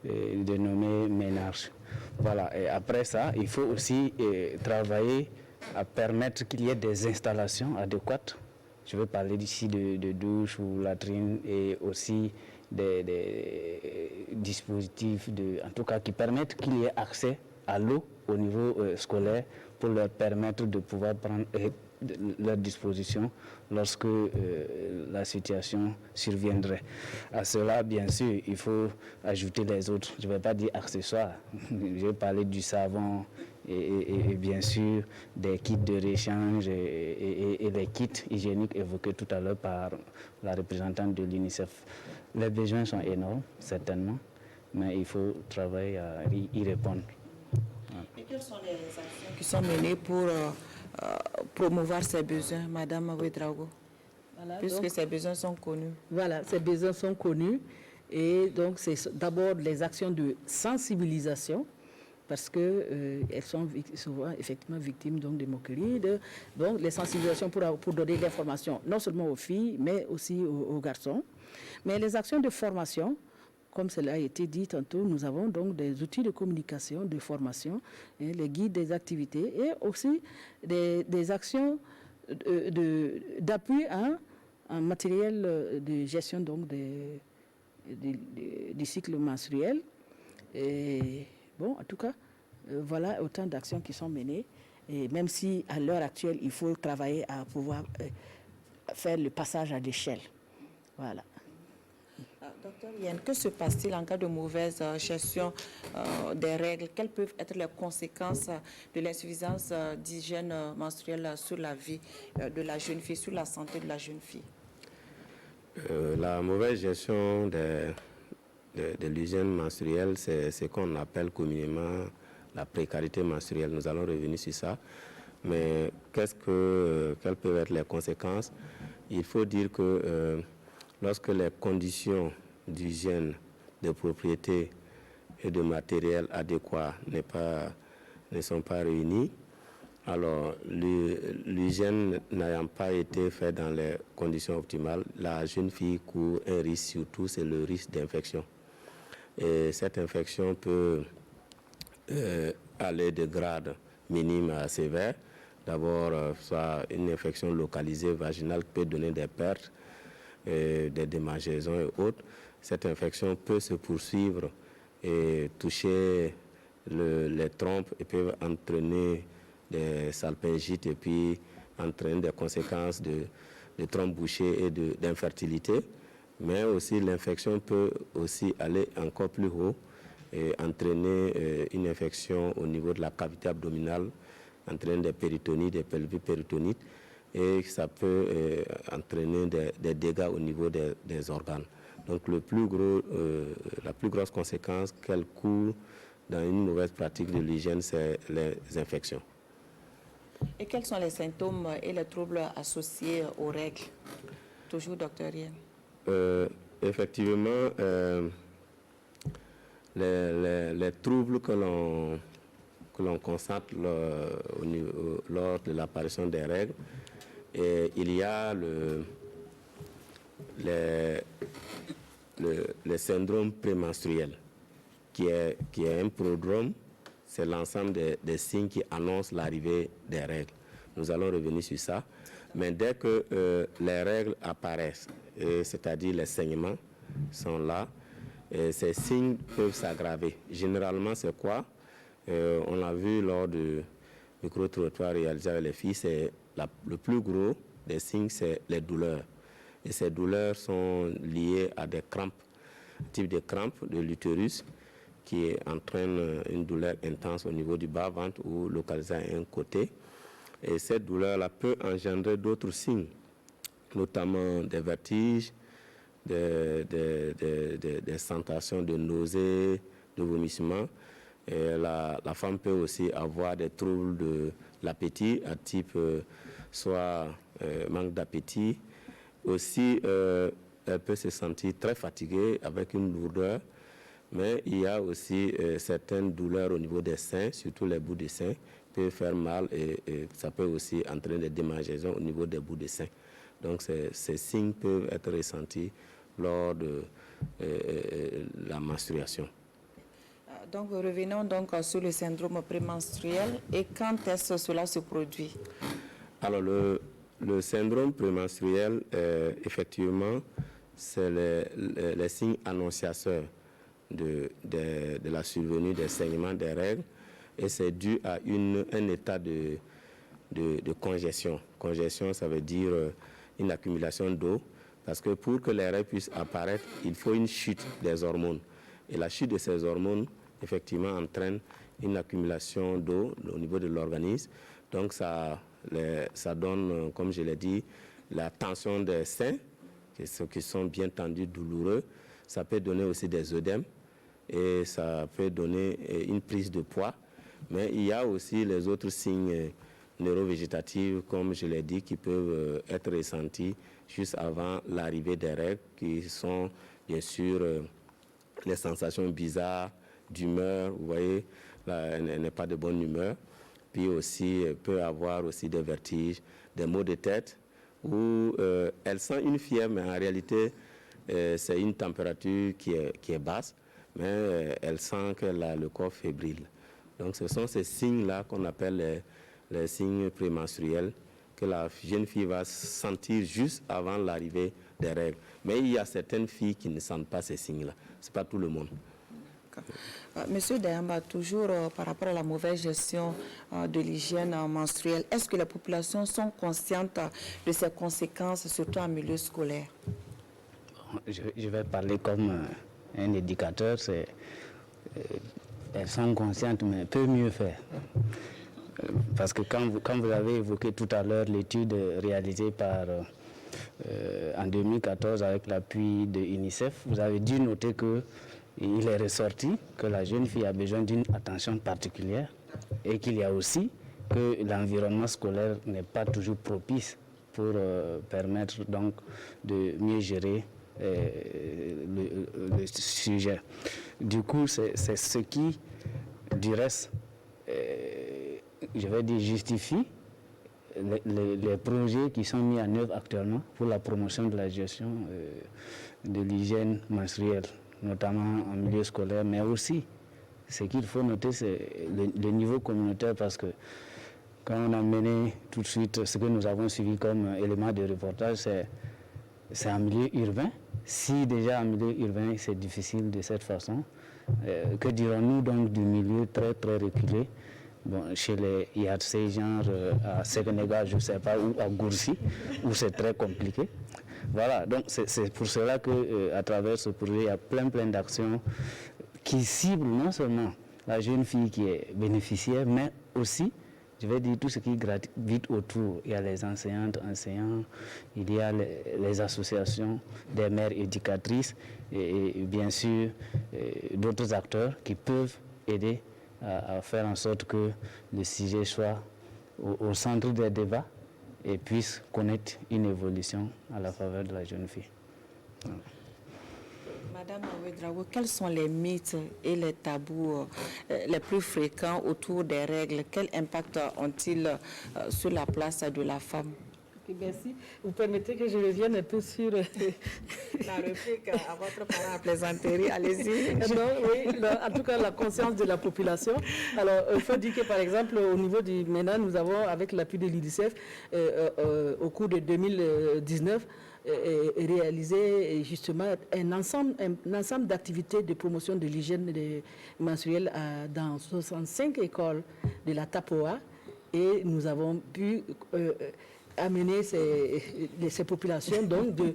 dénommée ménage. Voilà. Et après ça, il faut aussi travailler à permettre qu'il y ait des installations adéquates. Je veux parler d'ici de douche ou latrine, et aussi des dispositifs en tout cas qui permettent qu'il y ait accès à l'eau au niveau scolaire pour leur permettre de pouvoir prendre leur disposition lorsque la situation surviendrait. À cela, bien sûr, il faut ajouter les autres, je ne vais pas dire accessoires, je vais parler du savon et bien sûr des kits de réchange et les kits hygiéniques évoqués tout à l'heure par la représentante de l'UNICEF. Les besoins sont énormes, certainement, mais il faut travailler à y répondre. Et quelles sont les actions qui sont menées pour promouvoir ces besoins, Madame Ouedraogo, puisque donc, ces besoins sont connus? Voilà, ces besoins sont connus et donc c'est d'abord les actions de sensibilisation parce qu'elles sont souvent effectivement victimes donc, de moqueries, donc les sensibilisations pour donner l'information non seulement aux filles mais aussi aux garçons. Mais les actions de formation, comme cela a été dit tantôt, nous avons donc des outils de communication, de formation, les guides des activités et aussi des actions d'appui en matériel de gestion donc du cycle menstruel. Et bon, en tout cas, voilà autant d'actions qui sont menées. Et même si à l'heure actuelle, il faut travailler à pouvoir faire le passage à l'échelle. Voilà. Docteur Yann, que se passe-t-il en cas de mauvaise gestion des règles? Quelles peuvent être les conséquences de l'insuffisance d'hygiène menstruelle sur la vie de la jeune fille, sur la santé de la jeune fille? La mauvaise gestion de l'hygiène menstruelle, c'est ce qu'on appelle communément la précarité menstruelle. Nous allons revenir sur ça. Mais quelles peuvent être les conséquences? Il faut dire que lorsque les conditions d'hygiène, de propriété et de matériel adéquat ne sont pas réunies, alors l'hygiène n'ayant pas été faite dans les conditions optimales, la jeune fille court un risque, surtout c'est le risque d'infection. Et cette infection peut aller de grade minime à sévère. D'abord, soit une infection localisée vaginale qui peut donner des pertes, des démangeaisons et autres. Cette infection peut se poursuivre et toucher les trompes et peut entraîner des salpingites et puis entraîner des conséquences de trompes bouchées et d'infertilité. Mais aussi l'infection peut aussi aller encore plus haut et entraîner une infection au niveau de la cavité abdominale, entraîner des péritonites, des pelvipéritonites, et ça peut entraîner des dégâts au niveau des organes. Donc la plus grosse conséquence qu'elle court dans une mauvaise pratique de l'hygiène, c'est les infections. Et quels sont les symptômes et les troubles associés aux règles? Toujours, docteur Yen. Effectivement, les troubles que l'on constate lors de l'apparition des règles, et il y a le syndrome prémenstruel, qui est un prodrome, c'est l'ensemble des signes qui annoncent l'arrivée des règles. Nous allons revenir sur ça. Mais dès que les règles apparaissent, c'est-à-dire les saignements sont là, et ces signes peuvent s'aggraver. Généralement, c'est quoi? On l'a vu lors du micro-trottoir réalisé avec les filles, le plus gros des signes, c'est les douleurs. Et ces douleurs sont liées à des crampes, type de crampes de l'utérus, qui entraîne une douleur intense au niveau du bas-ventre ou localisée à un côté. Et cette douleur-là peut engendrer d'autres signes, notamment des vertiges, des sensations de nausées, de vomissements. Et la femme peut aussi avoir des troubles de l'appétit, à type soit manque d'appétit. Aussi, elle peut se sentir très fatiguée avec une lourdeur. Mais il y a aussi certaines douleurs au niveau des seins, surtout les bouts des seins, peuvent faire mal et ça peut aussi entraîner des démangeaisons au niveau des bouts des seins. Donc ces signes peuvent être ressentis lors de la menstruation. Donc revenons donc sur le syndrome prémenstruel et quand est-ce que cela se produit? Alors le syndrome prémenstruel, effectivement, c'est les signes annonciateurs de la survenue des saignements des règles. et c'est dû à un état de congestion. Congestion, ça veut dire une accumulation d'eau, parce que pour que les règles puissent apparaître, il faut une chute des hormones. Et la chute de ces hormones, effectivement, entraîne une accumulation d'eau au niveau de l'organisme. Donc ça donne, comme je l'ai dit, la tension des seins, qui sont bien tendus, douloureux. Ça peut donner aussi des œdèmes et ça peut donner une prise de poids. Mais il y a aussi les autres signes neurovégétatifs, comme je l'ai dit, qui peuvent être ressentis juste avant l'arrivée des règles, qui sont bien sûr les sensations bizarres d'humeur. Vous voyez, là, elle n'est pas de bonne humeur. Puis aussi, elle peut avoir aussi des vertiges, des maux de tête, où elle sent une fièvre, mais en réalité, c'est une température qui est basse, mais elle sent qu'elle a le corps fébrile. Donc ce sont ces signes-là qu'on appelle les signes prémenstruels, que la jeune fille va sentir juste avant l'arrivée des règles. Mais il y a certaines filles qui ne sentent pas ces signes-là. Ce n'est pas tout le monde. Monsieur Dayamba, toujours par rapport à la mauvaise gestion de l'hygiène menstruelle, est-ce que les populations sont conscientes de ces conséquences, surtout en milieu scolaire? Je vais parler comme un éducateur. Elles sont conscientes, mais peuvent mieux faire. Parce que quand vous avez évoqué tout à l'heure l'étude réalisée en 2014 avec l'appui de UNICEF, vous avez dû noter qu'il est ressorti que la jeune fille a besoin d'une attention particulière et qu'il y a aussi que l'environnement scolaire n'est pas toujours propice pour permettre donc de mieux gérer le sujet. Du coup, c'est ce qui, du reste, je vais dire, justifie les projets qui sont mis en œuvre actuellement pour la promotion de la gestion de l'hygiène menstruelle, notamment en milieu scolaire, mais aussi, ce qu'il faut noter, c'est le niveau communautaire, parce que quand on a mené tout de suite ce que nous avons suivi comme élément de reportage, c'est en milieu urbain. Si déjà en milieu urbain c'est difficile de cette façon, que dirons-nous donc du milieu très très reculé, chez les IAC, genre à Sénégal, je ne sais pas, ou à Goursi, où c'est très compliqué. Voilà, donc c'est pour cela qu'à travers ce projet, il y a plein d'actions qui ciblent non seulement la jeune fille qui est bénéficiaire, mais aussi, je vais dire, tout ce qui gravite autour. Il y a les enseignantes, enseignants, il y a les associations des mères éducatrices et bien sûr d'autres acteurs qui peuvent aider à faire en sorte que le sujet soit au centre des débats et puisse connaître une évolution à la faveur de la jeune fille. Voilà. Madame Ouedraogo, quels sont les mythes et les tabous les plus fréquents autour des règles? Quel impact ont-ils sur la place de la femme? Merci. Vous permettez que je revienne un peu sur la réplique à votre parent à plaisanterie. Allez-y. En tout cas, la conscience de la population. Alors, il faut dire que, par exemple, au niveau du MENA, nous avons, avec l'appui de l'UNICEF, au cours de 2019, réalisé justement un ensemble d'activités de promotion de l'hygiène menstruelle dans 65 écoles de la TAPOA, et nous avons pu amener ces populations donc de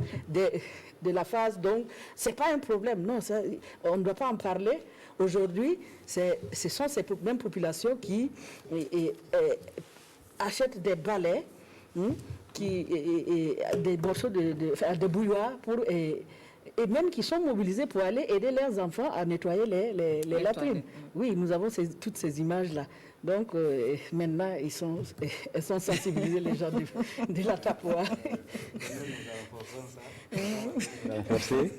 la phase. Donc c'est pas un problème, non, ça, on ne doit pas en parler. Aujourd'hui, ce sont ces mêmes populations qui achètent des balais, des morceaux de bouilloire et même qui sont mobilisés pour aller aider leurs enfants à nettoyer les latrines. Oui, nous avons toutes ces images-là. Donc maintenant, elles sont sensibilisés, les gens de la Tapoa. Renforcer,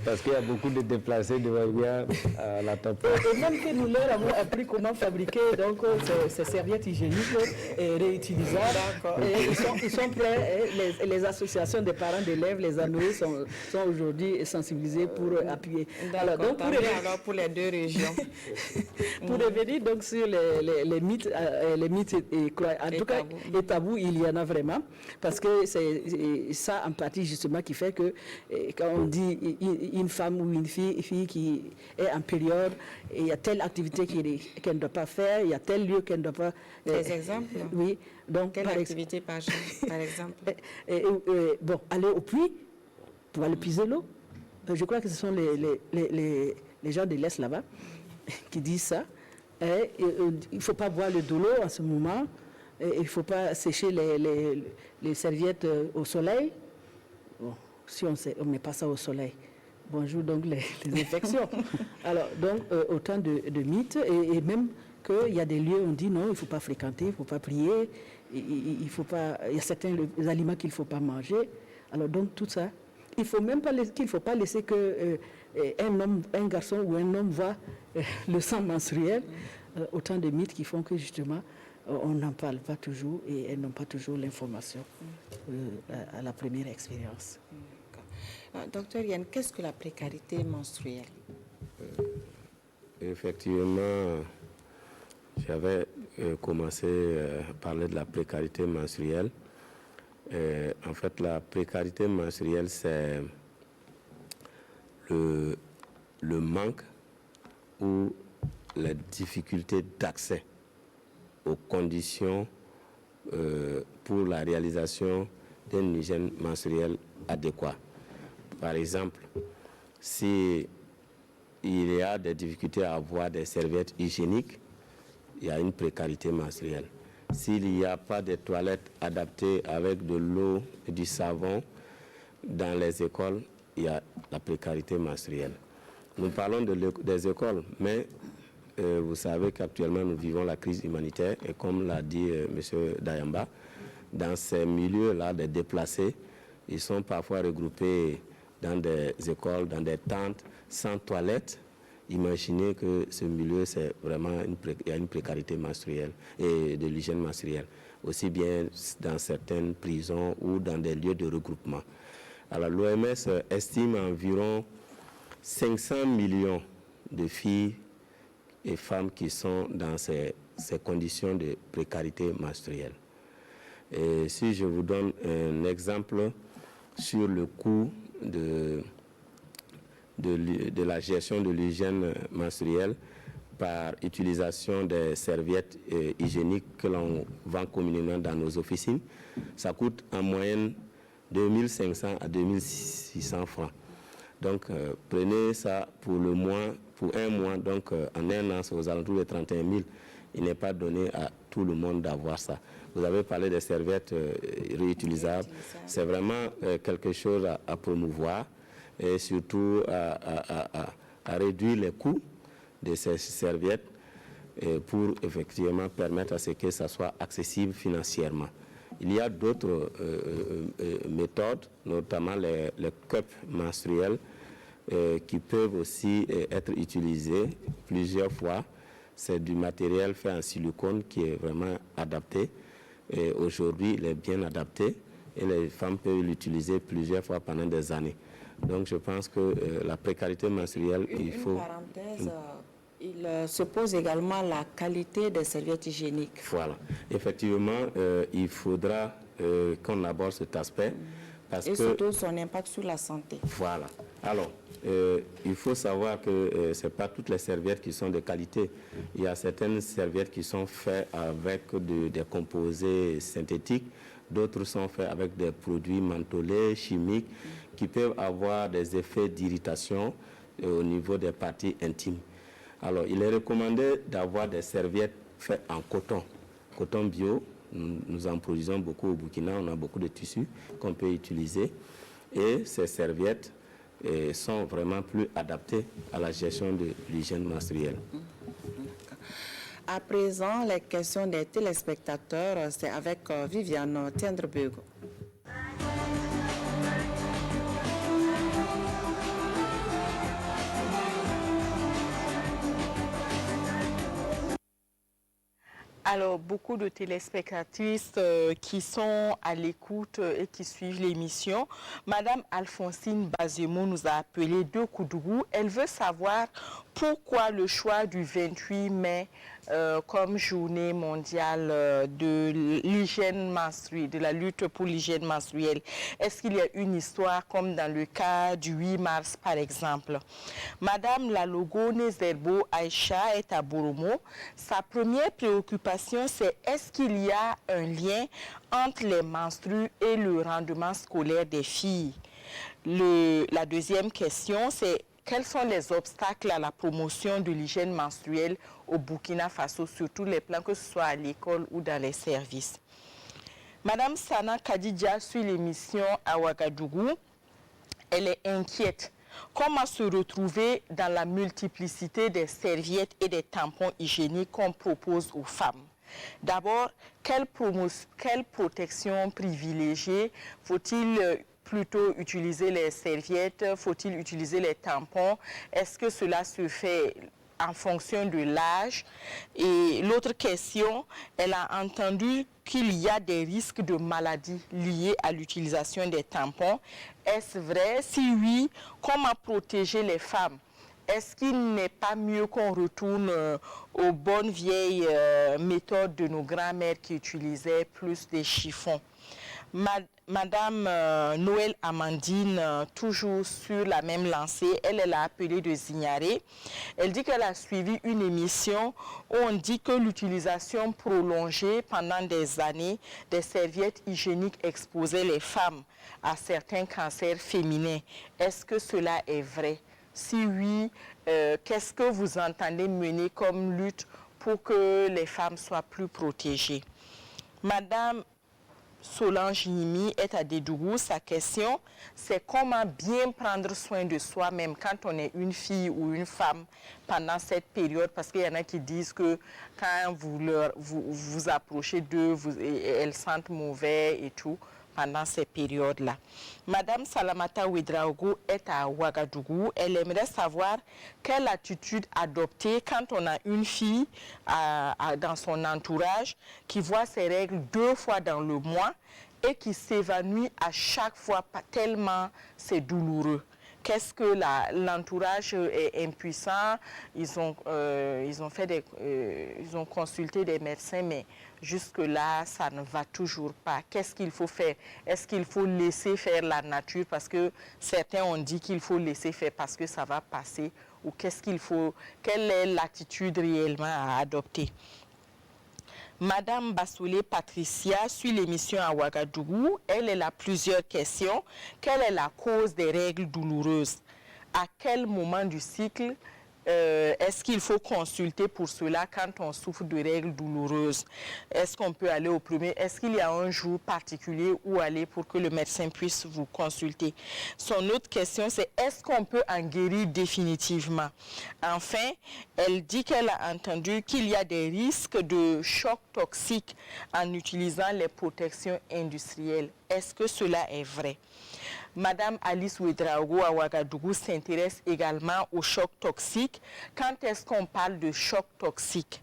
parce qu'il y a beaucoup de déplacés de Wabia à la Tapoa. Et même que nous leur avons appris comment fabriquer donc, ces serviettes hygiéniques réutilisables. Et ils sont prêts, les associations des parents d'élèves, les ANOE sont aujourd'hui sensibilisés pour appuyer. Alors, donc, pour les deux régions. Pour revenir donc sur les mythes et en tout cas les tabous, il y en a vraiment, parce que c'est ça en partie justement qui fait que quand on dit une femme ou une fille qui est en période, il y a telle activité qu'elle ne doit pas faire, il y a tel lieu qu'elle ne doit pas... Des exemples? Oui. Donc, quelle activité par exemple? Bon, aller au puits pour aller puiser l'eau. Je crois que ce sont les gens de l'Est là-bas qui disent ça. Il ne faut pas boire de l'eau en ce moment. Il ne faut pas sécher les serviettes au soleil. Bon, si on ne met pas ça au soleil. Bonjour donc les infections. Alors, donc, autant de mythes. Et même qu'il y a des lieux où on dit non, il ne faut pas fréquenter, il ne faut pas prier. Il y a certains aliments qu'il ne faut pas manger. Alors, donc, tout ça. Il faut même pas qu'il ne faut pas laisser que un garçon ou un homme voit le sang menstruel. Autant de mythes qui font que justement on n'en parle pas toujours et elles n'ont pas toujours l'information à la première expérience. Docteur Yann, qu'est-ce que la précarité menstruelle? Effectivement, j'avais commencé à parler de la précarité menstruelle. En fait, la précarité menstruelle, c'est le manque ou la difficulté d'accès aux conditions pour la réalisation d'une hygiène menstruelle adéquate. Par exemple, si il y a des difficultés à avoir des serviettes hygiéniques, il y a une précarité menstruelle. S'il n'y a pas de toilettes adaptées avec de l'eau et du savon dans les écoles, il y a la précarité menstruelle. Nous parlons des écoles, mais vous savez qu'actuellement nous vivons la crise humanitaire et comme l'a dit M. Dayamba, dans ces milieux-là, des déplacés, ils sont parfois regroupés dans des écoles, dans des tentes, sans toilettes. Imaginez que ce milieu, c'est vraiment il y a une précarité menstruelle et de l'hygiène menstruelle, aussi bien dans certaines prisons ou dans des lieux de regroupement. Alors l'OMS estime environ 500 millions de filles et femmes qui sont dans ces conditions de précarité menstruelle. Et si je vous donne un exemple sur le coût de la gestion de l'hygiène menstruelle par utilisation des serviettes hygiéniques que l'on vend communément dans nos officines, ça coûte en moyenne 2500 à 2600 francs. Donc, prenez ça pour le mois, pour un mois, donc en un an, c'est aux alentours de 31 000. Il n'est pas donné à tout le monde d'avoir ça. Vous avez parlé des serviettes réutilisables. C'est vraiment quelque chose à promouvoir et surtout à réduire les coûts de ces serviettes pour effectivement permettre à ce que ça soit accessible financièrement. Il y a d'autres méthodes, notamment les cups menstruels, qui peuvent aussi être utilisés plusieurs fois. C'est du matériel fait en silicone qui est vraiment adapté. Aujourd'hui, il est bien adapté et les femmes peuvent l'utiliser plusieurs fois pendant des années. Donc, je pense que la précarité menstruelle, il faut... Parenthèse, il se pose également la qualité des serviettes hygiéniques. Voilà. Effectivement, il faudra qu'on aborde cet aspect. Et surtout son impact sur la santé. Voilà. Alors, il faut savoir que ce n'est pas toutes les serviettes qui sont de qualité. Il y a certaines serviettes qui sont faites avec des composés synthétiques, d'autres sont faits avec des produits mentholés, chimiques, qui peuvent avoir des effets d'irritation au niveau des parties intimes. Alors, il est recommandé d'avoir des serviettes faites en coton bio. Nous en produisons beaucoup au Burkina, on a beaucoup de tissus qu'on peut utiliser. Et ces serviettes sont vraiment plus adaptées à la gestion de l'hygiène menstruelle. À présent, les questions des téléspectateurs, c'est avec Viviane Tiendrebego. Alors, beaucoup de téléspectatrices qui sont à l'écoute et qui suivent l'émission. Madame Alphonsine Bazemou nous a appelé de Koudougou. Elle veut savoir pourquoi le choix du 28 mai comme journée mondiale de l'hygiène menstruelle, de la lutte pour l'hygiène menstruelle? Est-ce qu'il y a une histoire comme dans le cas du 8 mars par exemple? Madame Lalogo Nezerbo Aïcha est à Boromo. Sa première préoccupation, c'est est-ce qu'il y a un lien entre les menstrues et le rendement scolaire des filles? La deuxième question, c'est quels sont les obstacles à la promotion de l'hygiène menstruelle au Burkina Faso, sur tous les plans, que ce soit à l'école ou dans les services? Madame Sana Kadidja suit l'émission à Ouagadougou. Elle est inquiète. Comment se retrouver dans la multiplicité des serviettes et des tampons hygiéniques qu'on propose aux femmes? D'abord, quelle protection privilégiée? Faut-il plutôt utiliser les serviettes? Faut-il utiliser les tampons? Est-ce que cela se fait en fonction de l'âge? Et l'autre question, elle a entendu qu'il y a des risques de maladies liés à l'utilisation des tampons. Est-ce vrai? Si oui, comment protéger les femmes? Est-ce qu'il n'est pas mieux qu'on retourne aux bonnes vieilles méthodes de nos grands-mères qui utilisaient plus des chiffons? Madame Noël Amandine, toujours sur la même lancée, elle a appelé de Zignaré. Elle dit qu'elle a suivi une émission où on dit que l'utilisation prolongée pendant des années des serviettes hygiéniques exposait les femmes à certains cancers féminins. Est-ce que cela est vrai? Si oui, qu'est-ce que vous entendez mener comme lutte pour que les femmes soient plus protégées? Madame Solange Nimi est à Dédougou. Sa question, c'est comment bien prendre soin de soi-même quand on est une fille ou une femme pendant cette période, parce qu'il y en a qui disent que quand vous approchez d'eux, elles sentent mauvais et tout pendant ces périodes-là. Madame Salamata Ouedraogo est à Ouagadougou. Elle aimerait savoir quelle attitude adopter quand on a une fille dans son entourage qui voit ses règles 2 fois dans le mois et qui s'évanouit à chaque fois tellement c'est douloureux. Qu'est-ce que l'entourage est impuissant? Ils ont consulté des médecins, mais jusque-là, ça ne va toujours pas. Qu'est-ce qu'il faut faire? Est-ce qu'il faut laisser faire la nature? Parce que certains ont dit qu'il faut laisser faire parce que ça va passer. Ou quelle est l'attitude réellement à adopter? Madame Bassolé Patricia suit l'émission à Ouagadougou. Elle a plusieurs questions. Quelle est la cause des règles douloureuses? À quel moment du cycle est-ce qu'il faut consulter pour cela quand on souffre de règles douloureuses? Est-ce qu'on peut aller au premier? Est-ce qu'il y a un jour particulier où aller pour que le médecin puisse vous consulter? Son autre question, c'est est-ce qu'on peut en guérir définitivement? Enfin, elle dit qu'elle a entendu qu'il y a des risques de choc toxique en utilisant les protections industrielles. Est-ce que cela est vrai? Madame Alice Ouedraogo à Ouagadougou s'intéresse également au choc toxique. Quand est-ce qu'on parle de choc toxique?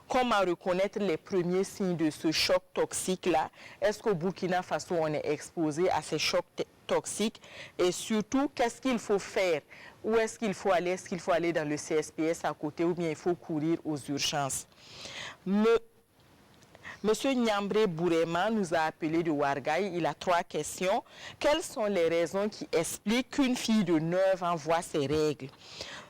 Comment reconnaître les premiers signes de ce choc toxique-là? Est-ce qu'au Burkina Faso, on est exposé à ces chocs toxiques? Et surtout, qu'est-ce qu'il faut faire? Où est-ce qu'il faut aller? Est-ce qu'il faut aller dans le CSPS à côté ou bien il faut courir aux urgences? Monsieur Nyambre Bourema nous a appelé de Ouargaï. Il a 3 questions. Quelles sont les raisons qui expliquent qu'une fille de 9 ans voit ses règles?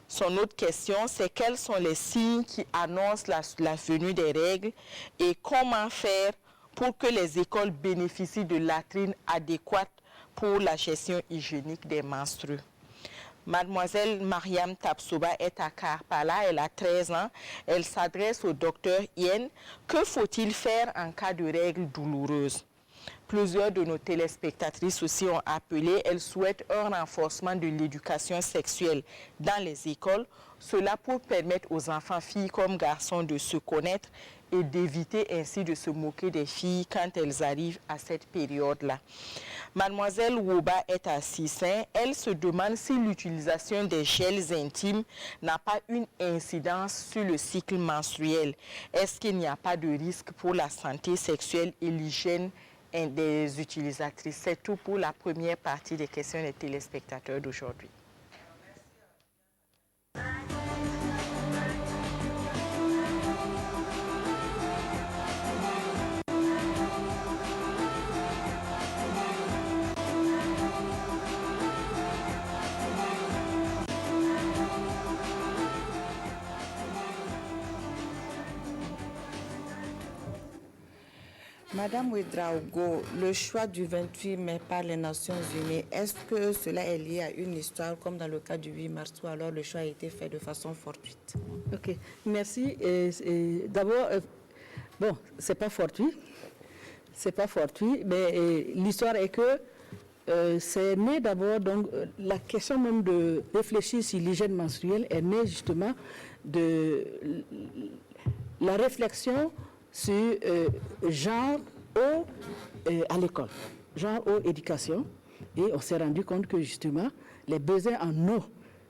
Son autre question, c'est quels sont les signes qui annoncent la venue des règles et comment faire pour que les écoles bénéficient de latrines adéquates pour la gestion hygiénique des menstrues? Mademoiselle Mariam Tapsoba est à Karpala, elle a 13 ans. Elle s'adresse au docteur Yen. Que faut-il faire en cas de règles douloureuses? Plusieurs de nos téléspectatrices aussi ont appelé. Elles souhaitent un renforcement de l'éducation sexuelle dans les écoles. Cela pour permettre aux enfants, filles comme garçons, de se connaître et d'éviter ainsi de se moquer des filles quand elles arrivent à cette période-là. Mademoiselle Woba est à Sissin. Elle se demande si l'utilisation des gels intimes n'a pas une incidence sur le cycle menstruel. Est-ce qu'il n'y a pas de risque pour la santé sexuelle et l'hygiène des utilisatrices? C'est tout pour la première partie des questions des téléspectateurs d'aujourd'hui. Madame Ouedraogo, le choix du 28 mai par les Nations Unies, est-ce que cela est lié à une histoire comme dans le cas du 8 mars ou alors le choix a été fait de façon fortuite? Ok, merci. D'abord, bon, c'est pas fortuit, mais l'histoire est que c'est né d'abord, donc la question même de réfléchir sur l'hygiène menstruelle est née justement de la réflexion sur genre, eau à l'école, genre, eau, éducation. Et on s'est rendu compte que justement, les besoins en eau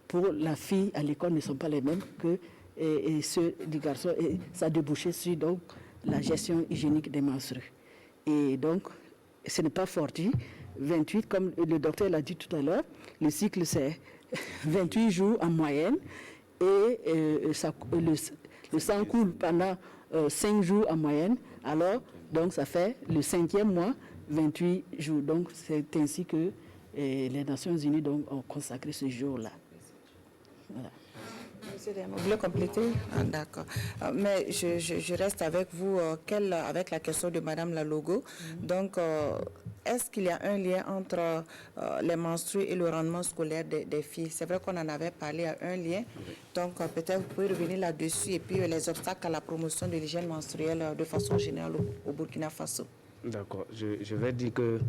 pour la fille à l'école ne sont pas les mêmes que ceux du garçon. Et ça a débouché sur donc, la gestion hygiénique des menstrues. Et donc, ce n'est pas fortuit. 28, comme le docteur l'a dit tout à l'heure, le cycle c'est 28 jours en moyenne et le sang coule pendant 5 jours en moyenne, alors donc ça fait le 5e mois, 28 jours. Donc c'est ainsi que les Nations Unies donc, ont consacré ce jour-là. Voilà. Vous voulez compléter? Ah, d'accord. Mais je reste avec vous, avec la question de Madame Lalogo. Donc, est-ce qu'il y a un lien entre les menstrues et le rendement scolaire des filles? C'est vrai qu'on en avait parlé, à un lien. Donc, peut-être vous pouvez revenir là-dessus et puis les obstacles à la promotion de l'hygiène menstruelle de façon générale au Burkina Faso. D'accord. Je vais dire que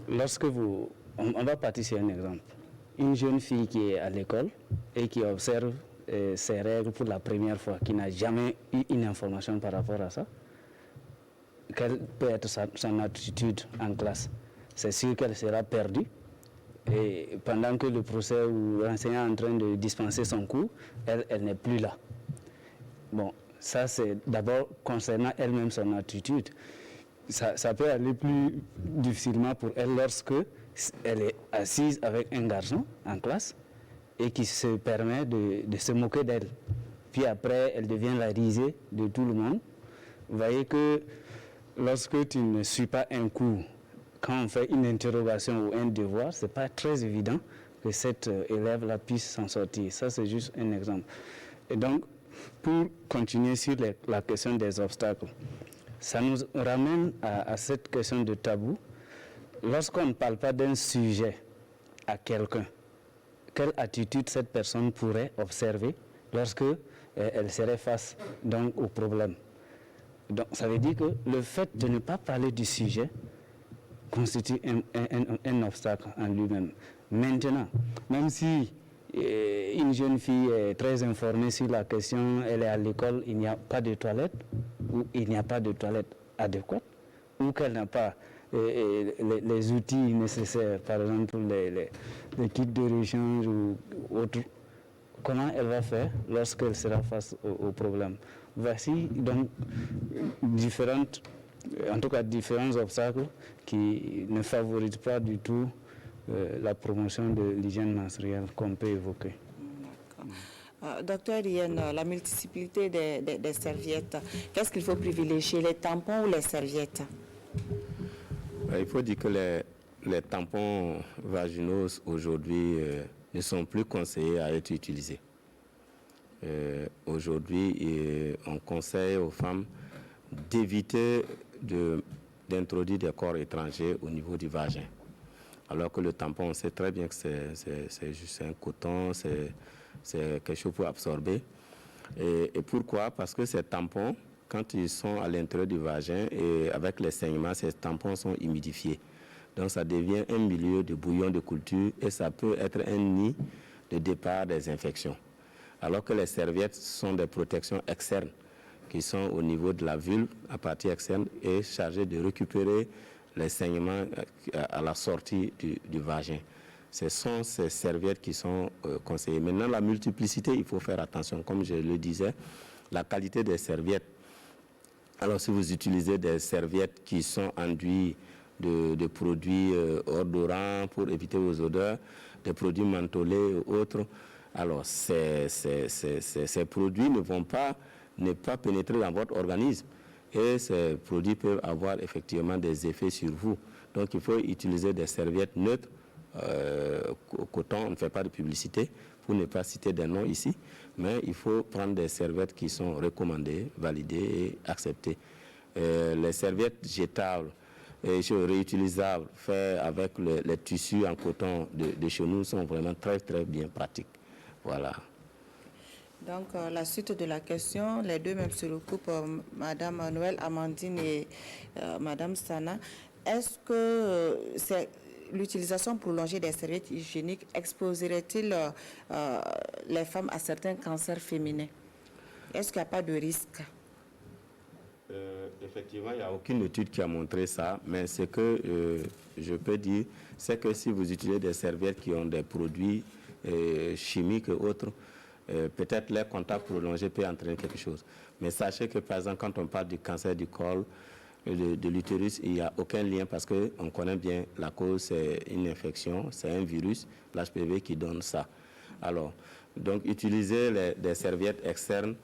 lorsque on va partir sur un exemple. Une jeune fille qui est à l'école et qui observe ses règles pour la première fois, qui n'a jamais eu une information par rapport à ça, quelle peut être son attitude en classe? C'est sûr qu'elle sera perdue. Et pendant que le professeur ou l'enseignant est en train de dispenser son cours, elle n'est plus là. Bon, ça c'est d'abord concernant elle-même son attitude. Ça peut aller plus difficilement pour elle lorsque elle est assise avec un garçon en classe et qui se permet de se moquer d'elle. Puis après, elle devient la risée de tout le monde. Vous voyez que lorsque tu ne suis pas un cours, quand on fait une interrogation ou un devoir, ce n'est pas très évident que cet élève-là puisse s'en sortir. Ça, c'est juste un exemple. Et donc, pour continuer sur la question des obstacles, ça nous ramène à cette question de tabou. Lorsqu'on ne parle pas d'un sujet à quelqu'un, quelle attitude cette personne pourrait observer lorsque elle serait face donc, au problème? Donc, ça veut dire que le fait de ne pas parler du sujet constitue un obstacle en lui-même. Maintenant, même si une jeune fille est très informée sur la question, elle est à l'école, il n'y a pas de toilette, ou il n'y a pas de toilette adéquate, ou qu'elle n'a pas les outils nécessaires, par exemple les kits de rechange ou autres, comment elle va faire lorsqu'elle sera face au problème? Voici donc différents obstacles qui ne favorisent pas du tout la promotion de l'hygiène menstruelle qu'on peut évoquer. Docteur Rien, la multiplicité des serviettes, qu'est-ce qu'il faut privilégier, les tampons ou les serviettes? Il faut dire que les tampons vaginaux aujourd'hui ne sont plus conseillés à être utilisés. Aujourd'hui, on conseille aux femmes d'éviter d'introduire des corps étrangers au niveau du vagin. Alors que le tampon, on sait très bien que c'est juste un coton, c'est quelque chose pour absorber. Et pourquoi? Parce que ces tampons, quand ils sont à l'intérieur du vagin et avec les saignements, ces tampons sont humidifiés. Donc ça devient un milieu de bouillon de culture et ça peut être un nid de départ des infections. Alors que les serviettes sont des protections externes qui sont au niveau de la vulve, à partie externe, et chargées de récupérer les saignements à la sortie du vagin. Ce sont ces serviettes qui sont conseillées. Maintenant, la multiplicité, il faut faire attention. Comme je le disais, la qualité des serviettes. Alors, si vous utilisez des serviettes qui sont enduites de produits odorants pour éviter vos odeurs, des produits mentholés ou autres, alors ces produits ne vont pas pénétrer dans votre organisme. Et ces produits peuvent avoir effectivement des effets sur vous. Donc, il faut utiliser des serviettes neutres, coton, on ne fait pas de publicité, pour ne pas citer des noms ici, mais il faut prendre des serviettes qui sont recommandées, validées et acceptées. les serviettes jetables et réutilisables faites avec les tissus en coton de chez nous sont vraiment très très bien pratiques. Voilà. Donc, la suite de la question, les deux même se recoupent, Madame Noël Amandine et Madame Sana. Est-ce que l'utilisation prolongée des serviettes hygiéniques exposerait-il les femmes à certains cancers féminins? Est-ce qu'il n'y a pas de risque? Effectivement, il n'y a aucune étude qui a montré ça, mais ce que je peux dire, c'est que si vous utilisez des serviettes qui ont des produits chimiques et autres, peut-être les contacts prolongés peut entraîner quelque chose. Mais sachez que, par exemple, quand on parle du cancer du col, de l'utérus, il n'y a aucun lien parce qu'on connaît bien la cause, c'est une infection, c'est un virus, l'HPV, qui donne ça. Alors, donc, utiliser des serviettes externes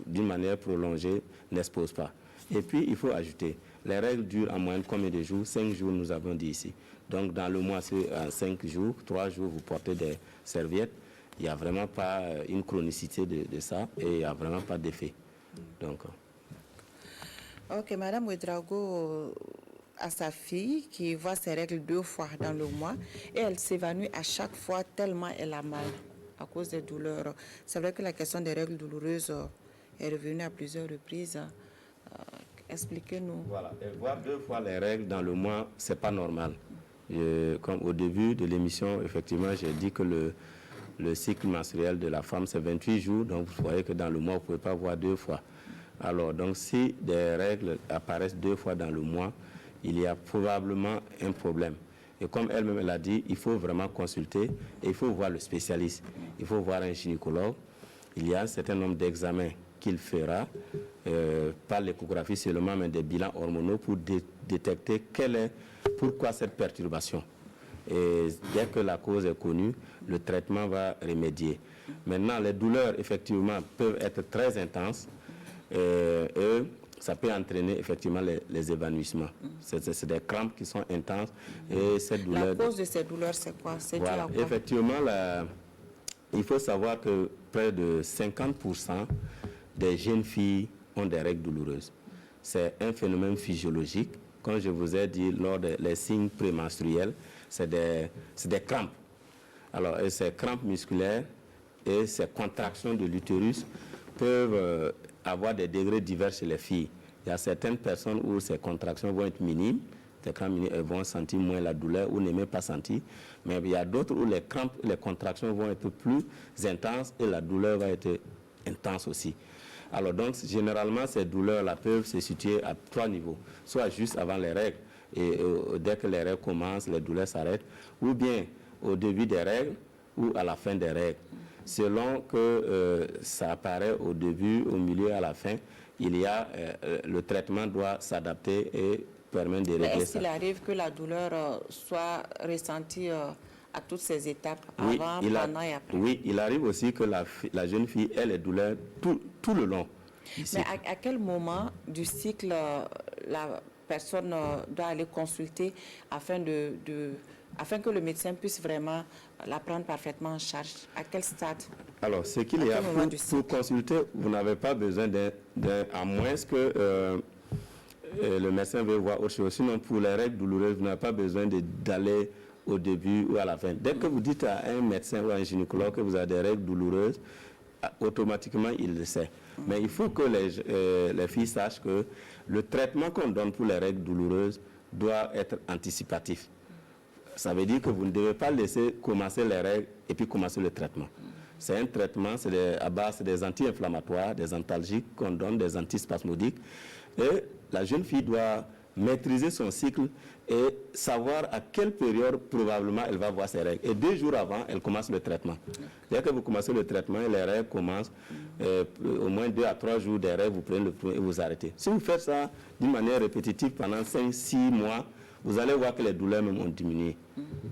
d'une manière prolongée n'expose pas. Et puis, il faut ajouter, les règles durent en moyenne combien de jours? 5 jours, nous avons dit ici. Donc, dans le mois, c'est 5 jours, 3 jours, vous portez des serviettes. Il n'y a vraiment pas une chronicité de ça et il n'y a vraiment pas d'effet. Donc. Ok, Madame Ouedraogo a sa fille qui voit ses règles 2 fois dans le mois et elle s'évanouit à chaque fois tellement elle a mal à cause des douleurs. C'est vrai que la question des règles douloureuses est revenue à plusieurs reprises. Expliquez-nous. Voilà, et voir 2 fois les règles dans le mois, c'est pas normal. Comme au début de l'émission, effectivement, j'ai dit que le cycle menstruel de la femme, c'est 28 jours. Donc, vous voyez que dans le mois, vous ne pouvez pas voir 2 fois. Alors, donc, si des règles apparaissent 2 fois dans le mois, il y a probablement un problème. Et comme elle-même elle a dit, il faut vraiment consulter et il faut voir le spécialiste. Il faut voir un gynécologue. Il y a un certain nombre d'examens qu'il fera, pas l'échographie seulement, mais des bilans hormonaux pour détecter pourquoi cette perturbation. Et dès que la cause est connue, le traitement va remédier. Maintenant, les douleurs, effectivement, peuvent être très intenses et ça peut entraîner, effectivement, les évanouissements. C'est des crampes qui sont intenses. Et cette douleur, la cause de ces douleurs, c'est quoi? C'est dû à quoi? Effectivement, il faut savoir que près de 50% des jeunes filles ont des règles douloureuses. C'est un phénomène physiologique. Comme je vous ai dit, lors des signes prémenstruels, c'est des crampes. Alors, ces crampes musculaires et ces contractions de l'utérus peuvent avoir des degrés divers chez les filles. Il y a certaines personnes où ces contractions vont être minimes, elles vont sentir moins la douleur ou ne même pas sentir. Mais il y a d'autres où les crampes, les contractions vont être plus intenses et la douleur va être intense aussi. Alors donc, généralement, ces douleurs-là peuvent se situer à 3 niveaux. Soit juste avant les règles, et dès que les règles commencent, les douleurs s'arrêtent, ou bien au début des règles ou à la fin des règles. Selon que ça apparaît au début, au milieu, à la fin, le traitement doit s'adapter et permettre de régler ça. Est-ce qu'il arrive que la douleur soit ressentie à toutes ces étapes, avant, pendant et après? Oui, il arrive aussi que la jeune fille ait les douleurs tout le long. Mais à quel moment du cycle la personne doit aller consulter afin que le médecin puisse vraiment la prendre parfaitement en charge? À quel stade? Alors, ce qu'il y a pour consulter, vous n'avez pas besoin à moins que le médecin veuille voir autre chose. Sinon, pour les règles douloureuses, vous n'avez pas besoin d'aller au début ou à la fin. Dès que vous dites à un médecin ou à un gynécologue que vous avez des règles douloureuses, automatiquement, il le sait. Mais il faut que les filles sachent que le traitement qu'on donne pour les règles douloureuses doit être anticipatif. Ça veut dire que vous ne devez pas laisser commencer les règles et puis commencer le traitement. C'est un traitement, c'est à base des anti-inflammatoires, des antalgiques qu'on donne, des antispasmodiques. Et la jeune fille doit maîtriser son cycle et savoir à quelle période probablement elle va voir ses règles. Et 2 jours avant, elle commence le traitement. Dès que vous commencez le traitement, les règles commencent, au moins 2 à 3 jours des règles, vous prenez le premier et vous arrêtez. Si vous faites ça d'une manière répétitive pendant 5-6 mois, vous allez voir que les douleurs même ont diminué.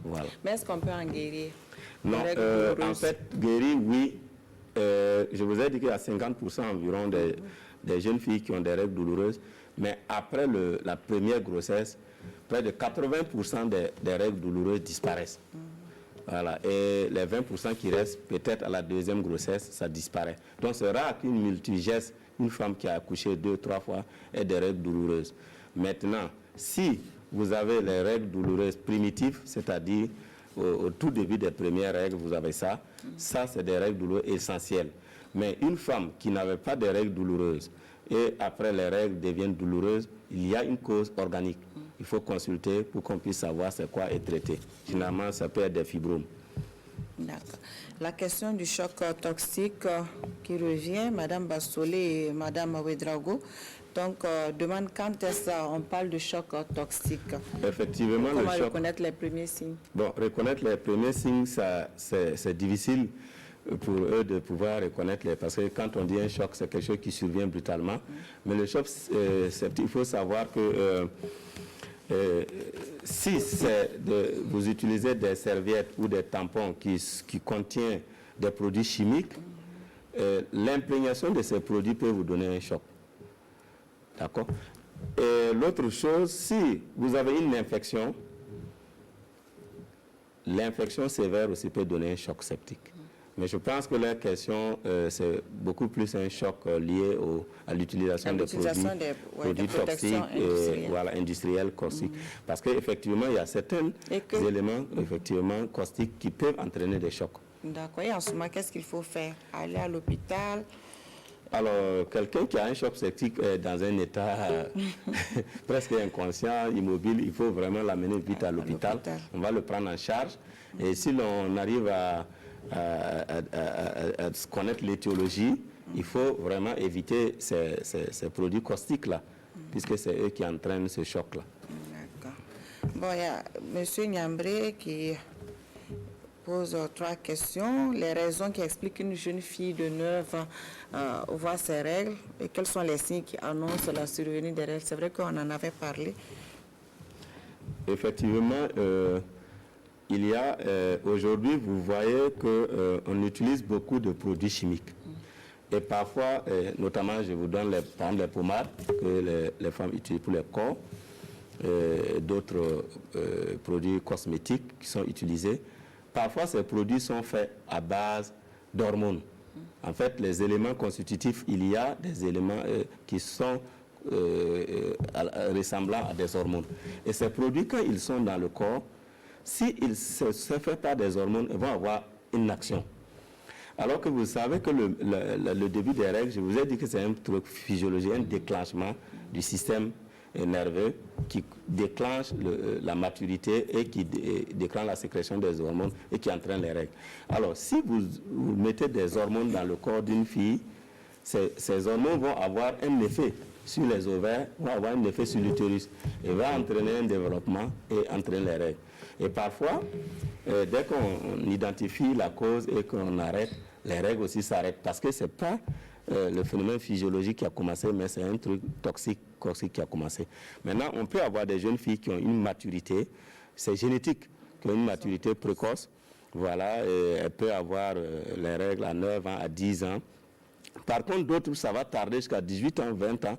Voilà. Mais est-ce qu'on peut en guérir? Non, en fait, guérir, oui. Je vous ai dit qu'il y a 50% environ des jeunes filles qui ont des règles douloureuses. Mais après la première grossesse, près de 80% des règles douloureuses disparaissent. Voilà. Et les 20% qui restent, peut-être à la 2e grossesse, ça disparaît. Donc c'est rare qu'une multigeste une femme qui a accouché 2-3 fois ait des règles douloureuses. Maintenant, si vous avez les règles douloureuses primitives, c'est-à-dire au tout début des premières règles, vous avez ça. Ça, c'est des règles douloureuses essentielles. Mais une femme qui n'avait pas de règles douloureuses et après les règles deviennent douloureuses, il y a une cause organique. Il faut consulter pour qu'on puisse savoir c'est quoi et traiter. Généralement, ça peut être des fibromes. D'accord. La question du choc toxique qui revient, Madame Bassolé et Madame Ouedraogo. Donc, demande quand est-ce qu'on parle de choc toxique. Effectivement, comment le choc... reconnaître les premiers signes? Bon, reconnaître les premiers signes, c'est difficile pour eux de pouvoir reconnaître parce que quand on dit un choc, c'est quelque chose qui survient brutalement. Mais le choc, il faut savoir que si vous utilisez des serviettes ou des tampons qui contiennent des produits chimiques, l'imprégnation de ces produits peut vous donner un choc. D'accord? Et l'autre chose, si vous avez une infection, l'infection sévère aussi peut donner un choc septique. Mais je pense que la question, c'est beaucoup plus un choc lié à l'utilisation des produits toxiques et industriels caustiques. Parce qu'effectivement, il y a certains éléments caustiques qui peuvent entraîner des chocs. D'accord. Et en ce moment, qu'est-ce qu'il faut faire? Aller à l'hôpital? Alors, quelqu'un qui a un choc septique dans un état presque inconscient, immobile, il faut vraiment l'amener vite à l'hôpital. On va le prendre en charge. Et si l'on arrive à connaître l'étiologie, il faut vraiment éviter ces produits caustiques-là, puisque c'est eux qui entraînent ce choc-là. D'accord. Bon, il y a M. Niambré qui pose 3 questions. Les raisons qui expliquent qu'une jeune fille de 9 ans voit ses règles et quels sont les signes qui annoncent la survenue des règles. C'est vrai qu'on en avait parlé. Effectivement, il y a aujourd'hui, vous voyez qu'on utilise beaucoup de produits chimiques. Et parfois, notamment, je vous donne par exemple les pommades que les femmes utilisent pour le corps, d'autres produits cosmétiques qui sont utilisés. Parfois, ces produits sont faits à base d'hormones. En fait, les éléments constitutifs, il y a des éléments qui sont ressemblants à des hormones. Et ces produits, quand ils sont dans le corps, s'ils ne se fait pas des hormones, ils vont avoir une action. Alors que vous savez que le début des règles, je vous ai dit que c'est un truc physiologique, un déclenchement du système nerveux qui déclenche la maturité et qui déclenche la sécrétion des hormones et qui entraîne les règles. Alors, si vous mettez des hormones dans le corps d'une fille, ces hormones vont avoir un effet sur les ovaires, vont avoir un effet sur l'utérus et va entraîner un développement et entraîner les règles. Et parfois, dès qu'on identifie la cause et qu'on arrête, les règles aussi s'arrêtent parce que ce n'est pas le phénomène physiologique qui a commencé, mais c'est un truc toxique qui a commencé. Maintenant, on peut avoir des jeunes filles qui ont une maturité, c'est génétique, qui ont une maturité précoce. Voilà, et elle peut avoir les règles à 9 ans, à 10 ans. Par contre, d'autres, ça va tarder jusqu'à 18 ans, 20 ans.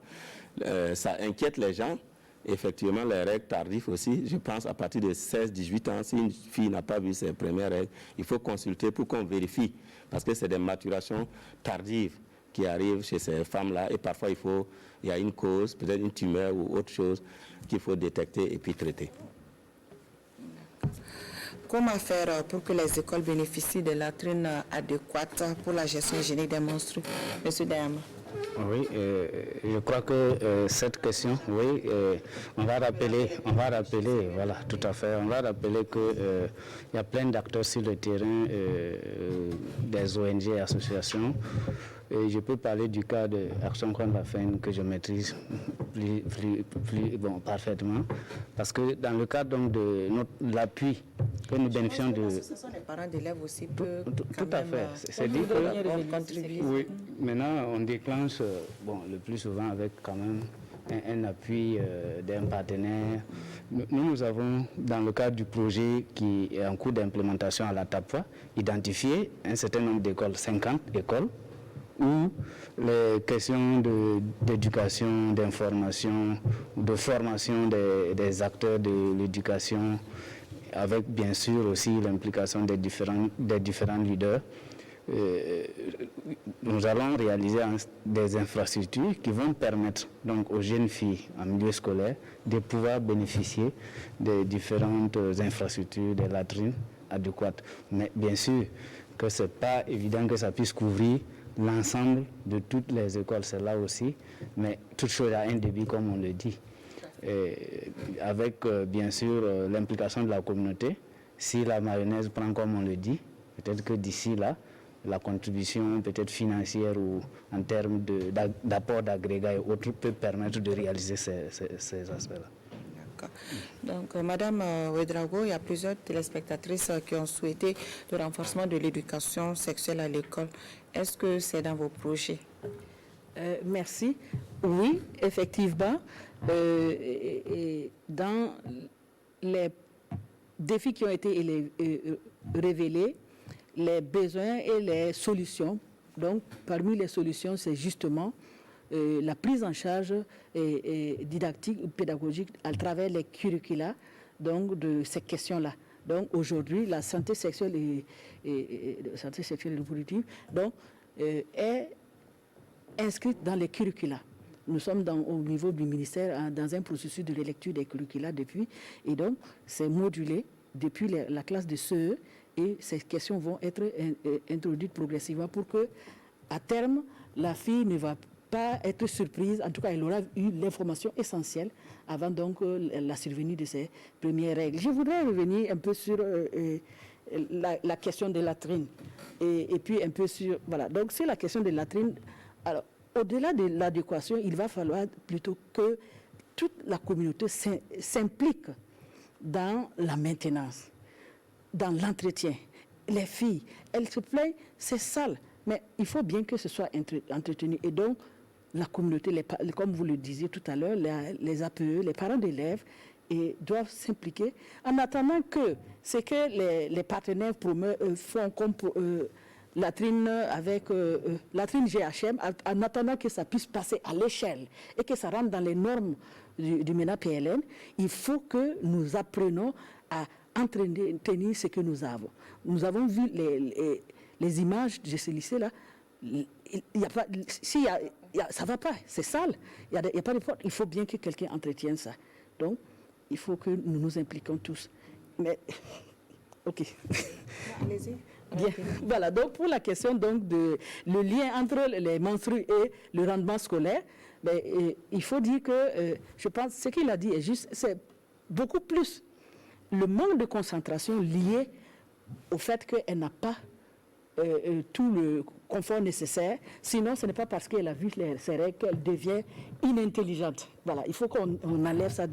Ça inquiète les gens. Effectivement, les règles tardives aussi, je pense à partir de 16-18 ans, si une fille n'a pas vu ses premières règles, il faut consulter pour qu'on vérifie, parce que c'est des maturations tardives qui arrivent chez ces femmes-là, et parfois il y a une cause, peut-être une tumeur ou autre chose qu'il faut détecter et puis traiter. Comment faire pour que les écoles bénéficient de latrines adéquates pour la gestion hygiénique des menstrues? Monsieur Dayama. Oui, je crois que cette question, oui, on va rappeler, voilà, tout à fait, on va rappeler qu'il y a plein d'acteurs sur le terrain, des ONG et associations. Et je peux parler du cas de Action contre la faim que je maîtrise parfaitement, parce que dans le cadre donc, de l'appui que nous bénéficions de... L'association des parents d'élèves aussi peut tout à fait. C'est dit que contribuer. Oui, maintenant on déclenche le plus souvent avec quand même un appui d'un partenaire. Nous avons, dans le cadre du projet qui est en cours d'implémentation à la TAPFA, identifié un certain nombre d'écoles, 50 écoles, où les questions d'éducation, d'information, de formation des acteurs de l'éducation, avec bien sûr aussi l'implication des différents leaders, nous allons réaliser des infrastructures qui vont permettre donc aux jeunes filles en milieu scolaire de pouvoir bénéficier des différentes infrastructures, des latrines adéquates. Mais bien sûr que ce n'est pas évident que ça puisse couvrir l'ensemble de toutes les écoles, c'est là aussi, mais toute chose a un début comme on le dit. Avec bien sûr l'implication de la communauté, si la mayonnaise prend comme on le dit, peut-être que d'ici là, la contribution peut-être financière ou en termes d'apport d'agrégat et autres peut permettre de réaliser ces aspects-là. Donc, Madame Ouédraogo, il y a plusieurs téléspectatrices qui ont souhaité le renforcement de l'éducation sexuelle à l'école. Est-ce que c'est dans vos projets? Merci. Oui, effectivement. Dans les défis qui ont été révélés, les besoins et les solutions. Donc, parmi les solutions, c'est justement la prise en charge didactique ou pédagogique à travers les curricula donc, de ces questions-là. Donc, aujourd'hui, la santé sexuelle et reproductive donc, est inscrite dans les curricula. Nous sommes au niveau du ministère dans un processus de relecture des curricula depuis, et donc c'est modulé depuis la classe de CE, et ces questions vont être introduites progressivement pour que, à terme, la fille ne va pas être surprise. En tout cas, elle aura eu l'information essentielle avant donc la survenue de ces premières règles. Je voudrais revenir un peu sur la question des latrines et puis un peu sur voilà. Donc c'est la question des latrines. Alors au-delà de l'adéquation, il va falloir plutôt que toute la communauté s'implique dans la maintenance, dans l'entretien. Les filles, elles se plaignent, c'est sale, mais il faut bien que ce soit entretenu. Et donc, la communauté, comme vous le disiez tout à l'heure, les APE, les parents d'élèves, doivent s'impliquer en attendant que ce que les partenaires font comme latrine avec latrine GHM, en attendant que ça puisse passer à l'échelle et que ça rentre dans les normes du MENA-PLN, il faut que nous apprenons à entretenir ce que nous avons. Nous avons vu les images de ce lycée-là. Ça ne va pas, c'est sale, il n'y a pas de porte. Il faut bien que quelqu'un entretienne ça. Donc, il faut que nous nous impliquons tous. Mais, ok. Allez-y. Bien, voilà. Donc, pour la question donc, le lien entre les menstrues et le rendement scolaire, il faut dire que, je pense, ce qu'il a dit est juste, c'est beaucoup plus le manque de concentration lié au fait qu'elle n'a pas tout le confort nécessaire. Sinon, ce n'est pas parce qu'elle a vu ses règles qu'elle devient inintelligente. Voilà, il faut qu'on enlève ça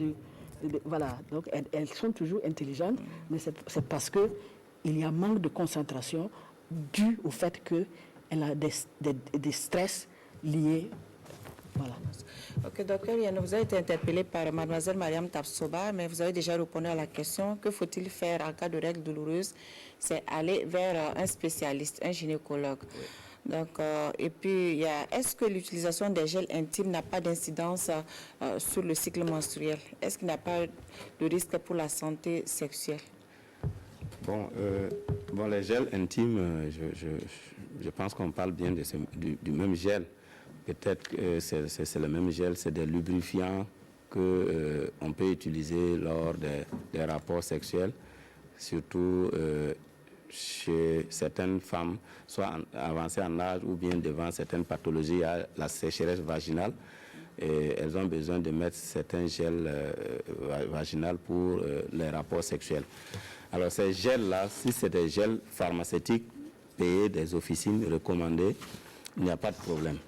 voilà, donc elles sont toujours intelligentes, mais c'est parce qu'il y a manque de concentration dû au fait qu'elle a des stress liés. Voilà. Ok, docteur Yann, vous avez été interpellé par mademoiselle Mariam Tapsoba, mais vous avez déjà répondu à la question. Que faut-il faire en cas de règles douloureuses? C'est aller vers un spécialiste, un gynécologue. Oui. Donc, et puis, est-ce que l'utilisation des gels intimes n'a pas d'incidence sur le cycle menstruel? Est-ce qu'il n'y a pas de risque pour la santé sexuelle? Bon, les gels intimes, je pense qu'on parle bien du même gel. Peut-être que c'est le même gel, c'est des lubrifiants qu'on peut utiliser lors des rapports sexuels, surtout chez certaines femmes, soit avancées en âge ou bien devant certaines pathologies, à la sécheresse vaginale. Et elles ont besoin de mettre certains gels vaginaux pour les rapports sexuels. Alors ces gels-là, si c'est des gels pharmaceutiques payés des officines recommandées, il n'y a pas de problème.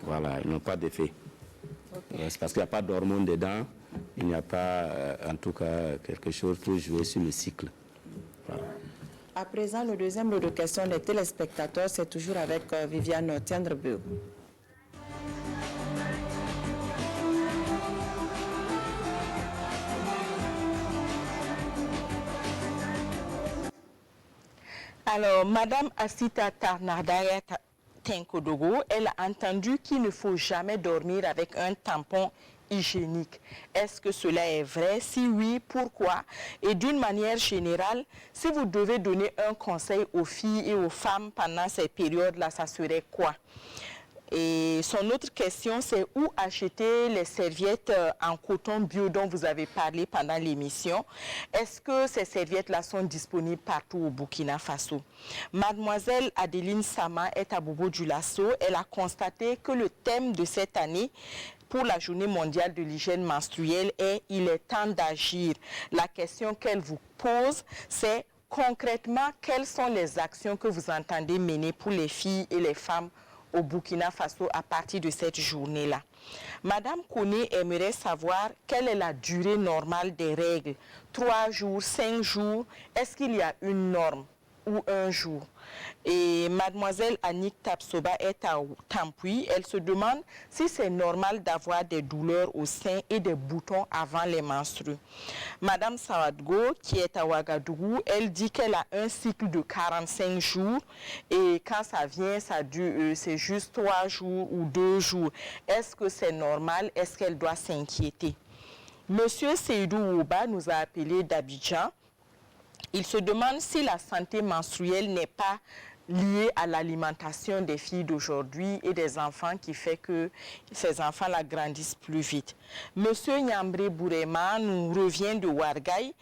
Voilà, ils n'ont pas d'effet. Okay. C'est parce qu'il n'y a pas d'hormones dedans, il n'y a pas, en tout cas, quelque chose pour jouer sur le cycle. Voilà. À présent, le deuxième lot de questions des téléspectateurs, c'est toujours avec Viviane Tiendrebeau. Alors, Madame Asita Tarnardaya Tenkodogo, elle a entendu qu'il ne faut jamais dormir avec un tampon hygiénique. Est-ce que cela est vrai? Si oui, pourquoi? Et d'une manière générale, si vous devez donner un conseil aux filles et aux femmes pendant ces périodes-là, ça serait quoi? Et son autre question, c'est où acheter les serviettes en coton bio dont vous avez parlé pendant l'émission. Est-ce que ces serviettes-là sont disponibles partout au Burkina Faso? Mademoiselle Adeline Sama est à Bobo-Dioulasso. Elle a constaté que le thème de cette année pour la journée mondiale de l'hygiène menstruelle est « Il est temps d'agir ». La question qu'elle vous pose, c'est concrètement, quelles sont les actions que vous entendez mener pour les filles et les femmes au Burkina Faso à partir de cette journée-là. Madame Koné aimerait savoir quelle est la durée normale des règles. 3 jours, 5 jours, est-ce qu'il y a une norme ou un jour? Et mademoiselle Annick Tapsoba est à Tampuy. Elle se demande si c'est normal d'avoir des douleurs au sein et des boutons avant les menstrues. Madame Sawadgo, qui est à Ouagadougou, elle dit qu'elle a un cycle de 45 jours et quand ça vient, c'est juste 3 jours ou 2 jours. Est-ce que c'est normal? Est-ce qu'elle doit s'inquiéter? Monsieur Seydou Ouba nous a appelé d'Abidjan. Il se demande si la santé menstruelle n'est pas liée à l'alimentation des filles d'aujourd'hui et des enfants qui fait que ces enfants-là grandissent plus vite. Monsieur Nyambre Bourema nous revient de Ouargaï.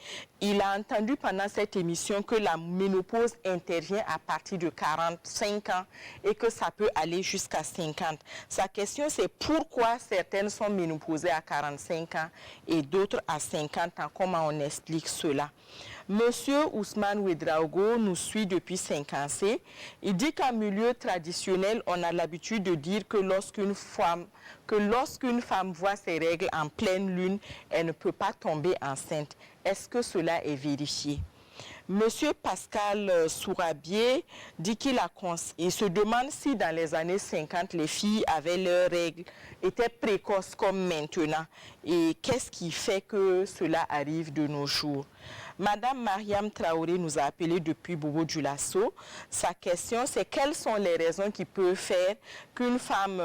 Il a entendu pendant cette émission que la ménopause intervient à partir de 45 ans et que ça peut aller jusqu'à 50. Sa question, c'est pourquoi certaines sont ménopausées à 45 ans et d'autres à 50 ans. Comment on explique cela? Monsieur Ousmane Ouedraogo nous suit depuis 5 ans. Il dit qu'en milieu traditionnel, on a l'habitude de dire que lorsqu'une femme voit ses règles en pleine lune, elle ne peut pas tomber enceinte. Est-ce que cela est vérifié? Monsieur Pascal Sourabier dit qu'il se demande si dans les années 50, les filles avaient leurs règles, étaient précoces comme maintenant. Et qu'est-ce qui fait que cela arrive de nos jours? Madame Mariam Traoré nous a appelé depuis Bobo-Dioulasso. Sa question, c'est quelles sont les raisons qui peuvent faire qu'une femme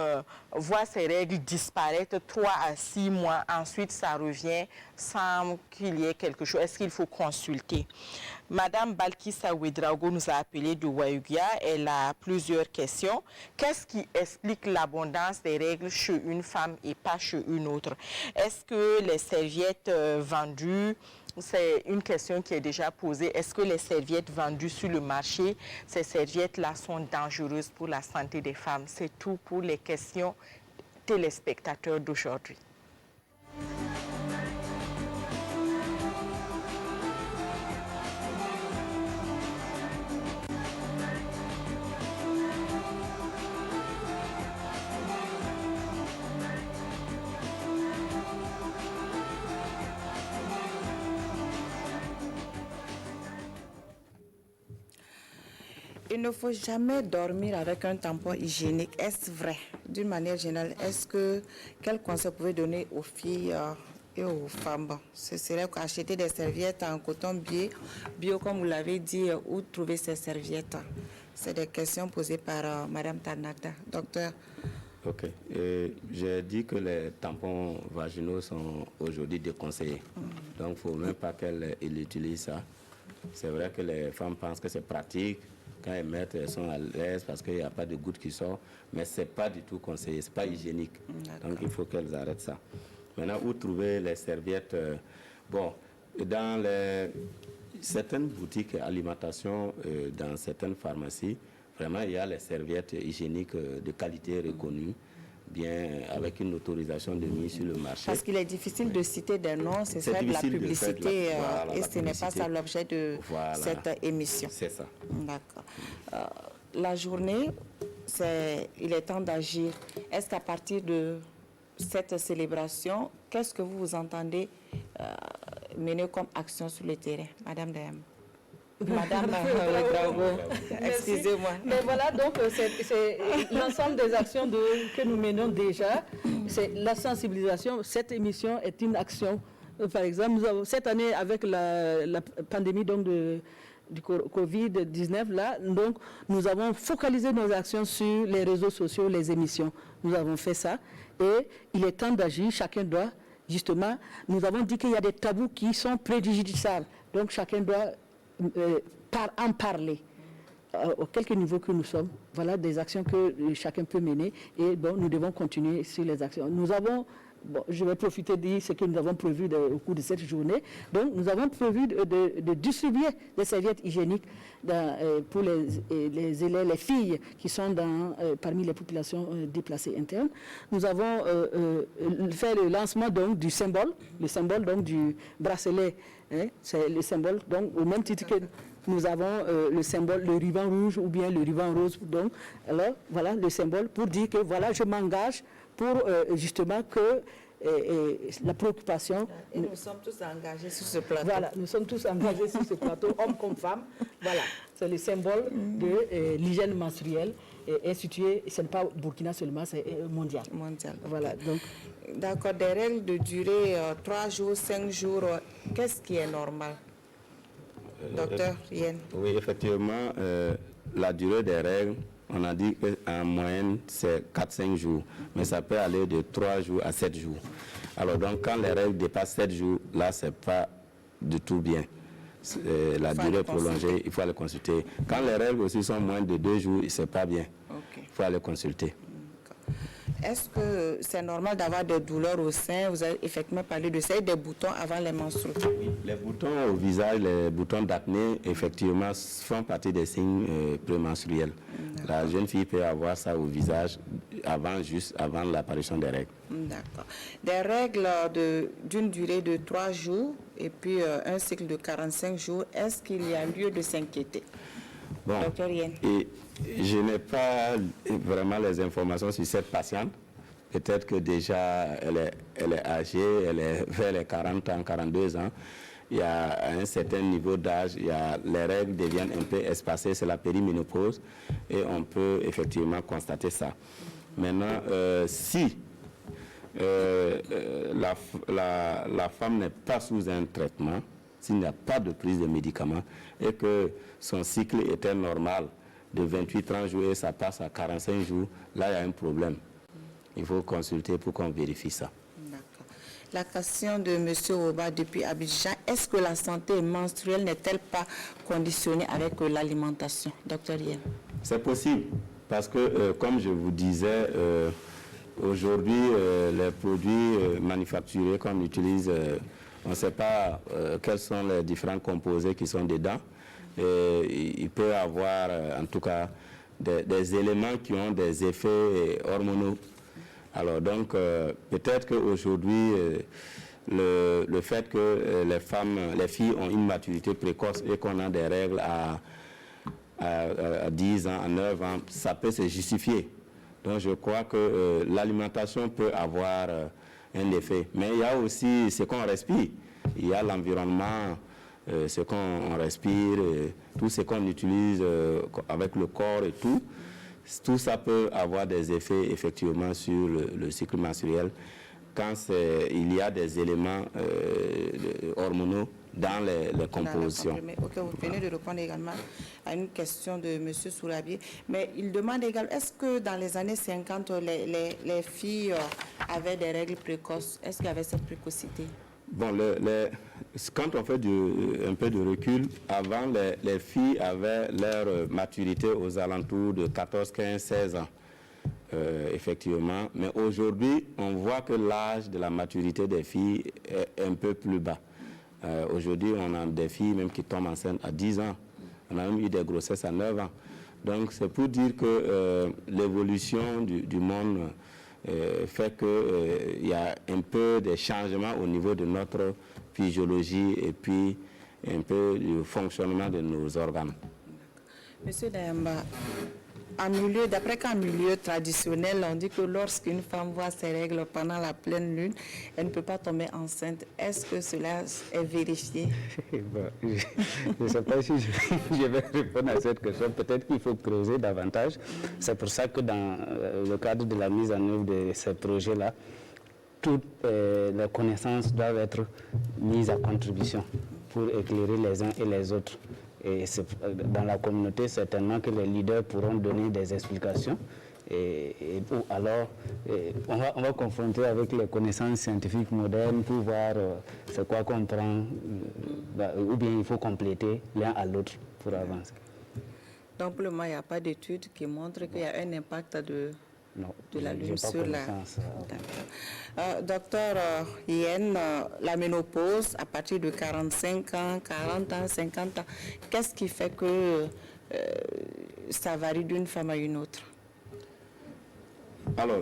voit ses règles disparaître 3 à 6 mois, ensuite ça revient sans qu'il y ait quelque chose. Est-ce qu'il faut consulter? Madame Balkissa Ouedraogo nous a appelé de Wayugia. Elle a plusieurs questions. Qu'est-ce qui explique l'abondance des règles chez une femme et pas chez une autre? Est-ce que les serviettes vendues, c'est une question qui est déjà posée. Est-ce que les serviettes vendues sur le marché, ces serviettes-là sont dangereuses pour la santé des femmes? C'est tout pour les questions téléspectateurs d'aujourd'hui. Il ne faut jamais dormir avec un tampon hygiénique. Est-ce vrai? D'une manière générale, quel conseil vous pouvez donner aux filles et aux femmes? Ce serait acheter des serviettes en coton bio comme vous l'avez dit, où trouver ces serviettes? C'est des questions posées par Madame Tanata. Docteur. Ok. J'ai dit que les tampons vaginaux sont aujourd'hui déconseillés. Donc, il ne faut même pas qu'elles utilisent ça. C'est vrai que les femmes pensent que c'est pratique. Quand elles mettent, elles sont à l'aise parce qu'il n'y a pas de gouttes qui sortent. Mais ce n'est pas du tout conseillé, ce n'est pas hygiénique. Donc il faut qu'elles arrêtent ça. Maintenant, où trouver les serviettes? Dans certaines boutiques alimentation, dans certaines pharmacies, vraiment, il y a les serviettes hygiéniques de qualité reconnue, bien avec une autorisation de mise sur le marché. Parce qu'il est difficile de citer des noms, c'est faire de la publicité et ce n'est pas ça l'objet de cette émission. C'est ça. D'accord. La journée, il est temps d'agir. Est-ce qu'à partir de cette célébration, qu'est-ce que vous entendez mener comme action sur le terrain, Madame Dayam? Madame Bravo, excusez-moi. Mais voilà, donc c'est l'ensemble des actions que nous menons déjà. C'est la sensibilisation. Cette émission est une action. Par exemple, cette année, avec la pandémie donc, de du Covid-19, là, donc, nous avons focalisé nos actions sur les réseaux sociaux, les émissions. Nous avons fait ça et il est temps d'agir. Chacun doit, justement, nous avons dit qu'il y a des tabous qui sont préjudiciables. Donc, chacun doit en parler. Au quelque niveau que nous sommes, voilà des actions que chacun peut mener et bon, nous devons continuer sur les actions. Nous avons, bon, je vais profiter de dire ce que nous avons prévu au cours de cette journée. Donc, nous avons prévu de distribuer des serviettes hygiéniques pour les élèves, les filles qui sont parmi les populations déplacées internes. Nous avons fait le lancement donc, du symbole, le symbole donc, du bracelet. Hein, c'est le symbole, donc, au même titre que nous avons le symbole, le ruban rouge ou bien le ruban rose. Donc, alors, voilà le symbole pour dire que voilà, je m'engage pour justement que la préoccupation... Et nous sommes tous engagés sur ce plateau. Voilà, nous sommes tous engagés sur ce plateau, hommes comme femmes. Voilà, c'est le symbole de l'hygiène menstruelle institué, ce n'est pas Burkina seulement, c'est mondial. Mondial. Voilà, donc... D'accord, des règles de durée 3 jours, 5 jours, qu'est-ce qui est normal? Docteur Yen. Oui, effectivement, la durée des règles, on a dit qu'en moyenne, c'est 4-5 jours. Mais ça peut aller de 3 jours à 7 jours. Alors donc, quand les règles dépassent 7 jours, là, ce n'est pas du tout bien. La durée prolongée, il faut aller consulter. Quand les règles aussi sont moins de 2 jours, ce n'est pas bien. Il faut aller consulter. Est-ce que c'est normal d'avoir des douleurs au sein? Vous avez effectivement parlé de ça, et des boutons avant les menstrues. Oui, les boutons au visage, les boutons d'acné, effectivement, font partie des signes prémenstruels. La jeune fille peut avoir ça au visage juste avant l'apparition des règles. D'accord. Des règles d'une durée de 3 jours et puis un cycle de 45 jours, est-ce qu'il y a lieu de s'inquiéter? Bon, Docteur Yen. Et je n'ai pas vraiment les informations sur cette patiente. Peut-être que déjà, elle est âgée, elle est vers les 40 ans, 42 ans. Il y a un certain niveau d'âge, les règles deviennent un peu espacées, c'est la périménopause, et on peut effectivement constater ça. Maintenant, si la femme n'est pas sous un traitement, s'il n'y a pas de prise de médicaments, et que son cycle était normal de 28-30 jours et ça passe à 45 jours, là, il y a un problème. Il faut consulter pour qu'on vérifie ça. D'accord. La question de M. Oba depuis Abidjan, est-ce que la santé menstruelle n'est-elle pas conditionnée avec l'alimentation? Docteur Yen. C'est possible, parce que, comme je vous disais, aujourd'hui, les produits manufacturés qu'on utilise, on ne sait pas quels sont les différents composés qui sont dedans. Et il peut y avoir, en tout cas, des éléments qui ont des effets hormonaux. Alors donc, peut-être qu'aujourd'hui, le fait que les filles ont une maturité précoce et qu'on a des règles à 10 ans, à 9 ans, ça peut se justifier. Donc je crois que l'alimentation peut avoir un effet. Mais il y a aussi ce qu'on respire. Il y a l'environnement, ce qu'on respire, tout ce qu'on utilise avec le corps et tout. Tout ça peut avoir des effets effectivement sur le cycle menstruel quand il y a des éléments hormonaux dans les compositions. Ok, vous venez de répondre également à une question de M. Soulabier. Mais il demande également, est-ce que dans les années 50, les filles avaient des règles précoces? Est-ce qu'il y avait cette précocité? Bon, quand on fait un peu de recul, avant, les filles avaient leur maturité aux alentours de 14, 15, 16 ans, effectivement. Mais aujourd'hui, on voit que l'âge de la maturité des filles est un peu plus bas. Aujourd'hui, on a des filles même qui tombent enceintes à 10 ans. On a même eu des grossesses à 9 ans. Donc, c'est pour dire que l'évolution du monde fait qu'il y a un peu de changements au niveau de notre physiologie et puis un peu du fonctionnement de nos organes. Monsieur Dayamba, d'après qu'en milieu traditionnel, on dit que lorsqu'une femme voit ses règles pendant la pleine lune, elle ne peut pas tomber enceinte. Est-ce que cela est vérifié? Bon, je ne sais pas si je vais répondre à cette question. Peut-être qu'il faut creuser davantage. C'est pour ça que dans le cadre de la mise en œuvre de ces projets-là, toutes les connaissances doivent être mises à contribution pour éclairer les uns et les autres. Et dans la communauté, certainement que les leaders pourront donner des explications. Alors, on va confronter avec les connaissances scientifiques modernes pour voir c'est quoi qu'on prend, ou bien il faut compléter l'un à l'autre pour avancer. Donc, pour le moment, il n'y a pas d'études qui montrent qu'il y a un impact de la lune sur la... Docteur Yen, la ménopause à partir de 45 ans, 40 ans, 50 ans, qu'est-ce qui fait que ça varie d'une femme à une autre? Alors,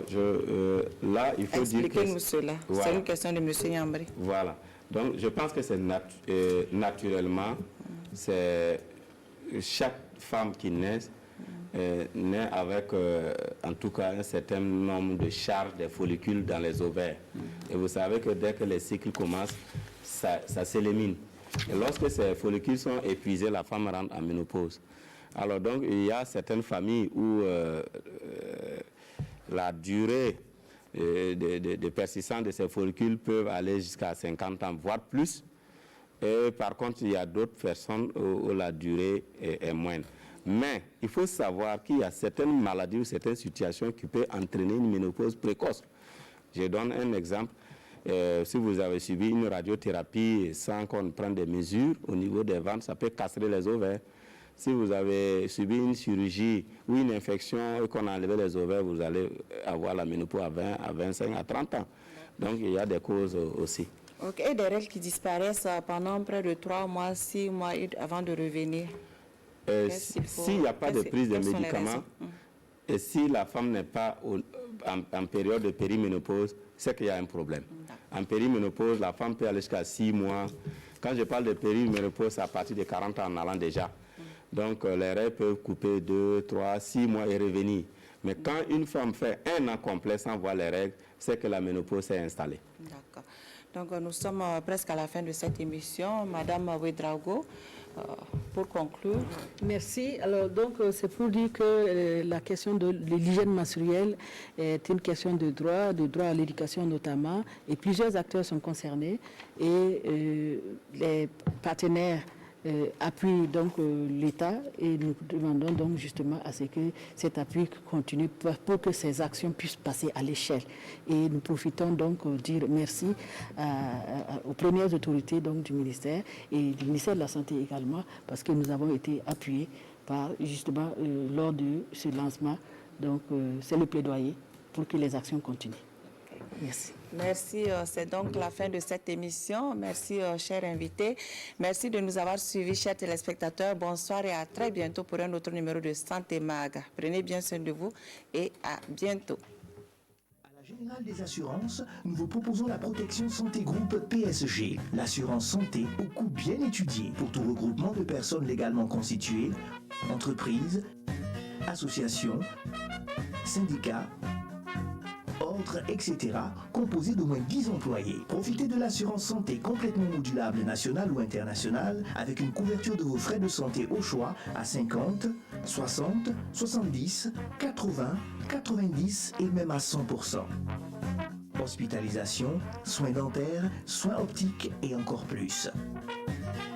là, il faut dire que... Expliquez-nous cela. Voilà. C'est une question de M. Yambri. Voilà. Donc, je pense que c'est naturellement, c'est chaque femme qui naît avec, en tout cas, un certain nombre de charges des follicules dans les ovaires. Et vous savez que dès que les cycles commencent, ça s'élimine. Et lorsque ces follicules sont épuisés, la femme rentre en ménopause. Alors, donc, il y a certaines familles où la durée de persistance de ces follicules peuvent aller jusqu'à 50 ans, voire plus. Et par contre, il y a d'autres personnes où la durée est moindre. Mais il faut savoir qu'il y a certaines maladies ou certaines situations qui peuvent entraîner une ménopause précoce. Je donne un exemple. Si vous avez subi une radiothérapie sans qu'on prenne des mesures au niveau des ventres, ça peut casser les ovaires. Si vous avez subi une chirurgie ou une infection et qu'on a enlevé les ovaires, vous allez avoir la ménopause à 20, à 25, à 30 ans. Donc il y a des causes aussi. Ok, et des règles qui disparaissent pendant près de 3 mois, 6 mois avant de revenir? S'il n'y a pas de prise de médicaments, et si la femme n'est pas en période de périménopause, c'est qu'il y a un problème. En périménopause, la femme peut aller jusqu'à 6 mois. Quand je parle de périménopause, c'est à partir de 40 ans en allant déjà. Donc les règles peuvent couper 2, 3, 6 mois et revenir. Mais quand une femme fait 1 an complet sans voir les règles, c'est que la ménopause s'est installée. D'accord. Donc nous sommes presque à la fin de cette émission. Madame Ouedraogo, pour conclure. Merci. Alors donc c'est pour dire que la question de l'hygiène menstruelle est une question de droit à l'éducation notamment, et plusieurs acteurs sont concernés et les partenaires appuient donc l'État, et nous demandons donc justement à ce que cet appui continue pour que ces actions puissent passer à l'échelle. Et nous profitons donc de dire merci aux premières autorités donc du ministère et du ministère de la Santé également, parce que nous avons été appuyés par justement lors de ce lancement. Donc c'est le plaidoyer pour que les actions continuent. Merci. Merci, c'est donc la fin de cette émission. Merci, chers invités. Merci de nous avoir suivis, chers téléspectateurs. Bonsoir et à très bientôt pour un autre numéro de Santé Mag. Prenez bien soin de vous et à bientôt. À la Générale des Assurances, nous vous proposons la protection santé groupe PSG, l'assurance santé au coût bien étudié pour tout regroupement de personnes légalement constituées, entreprises, associations, syndicats, ordres, etc., composé d'au moins 10 employés. Profitez de l'assurance santé complètement modulable nationale ou internationale avec une couverture de vos frais de santé au choix à 50, 60, 70, 80, 90 et même à 100%. Hospitalisation, soins dentaires, soins optiques et encore plus.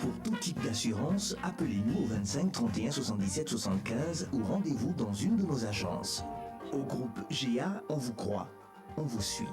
Pour tout type d'assurance, appelez-nous au 25 31 77 75 ou rendez-vous dans une de nos agences. Au groupe GA, on vous croit, on vous suit.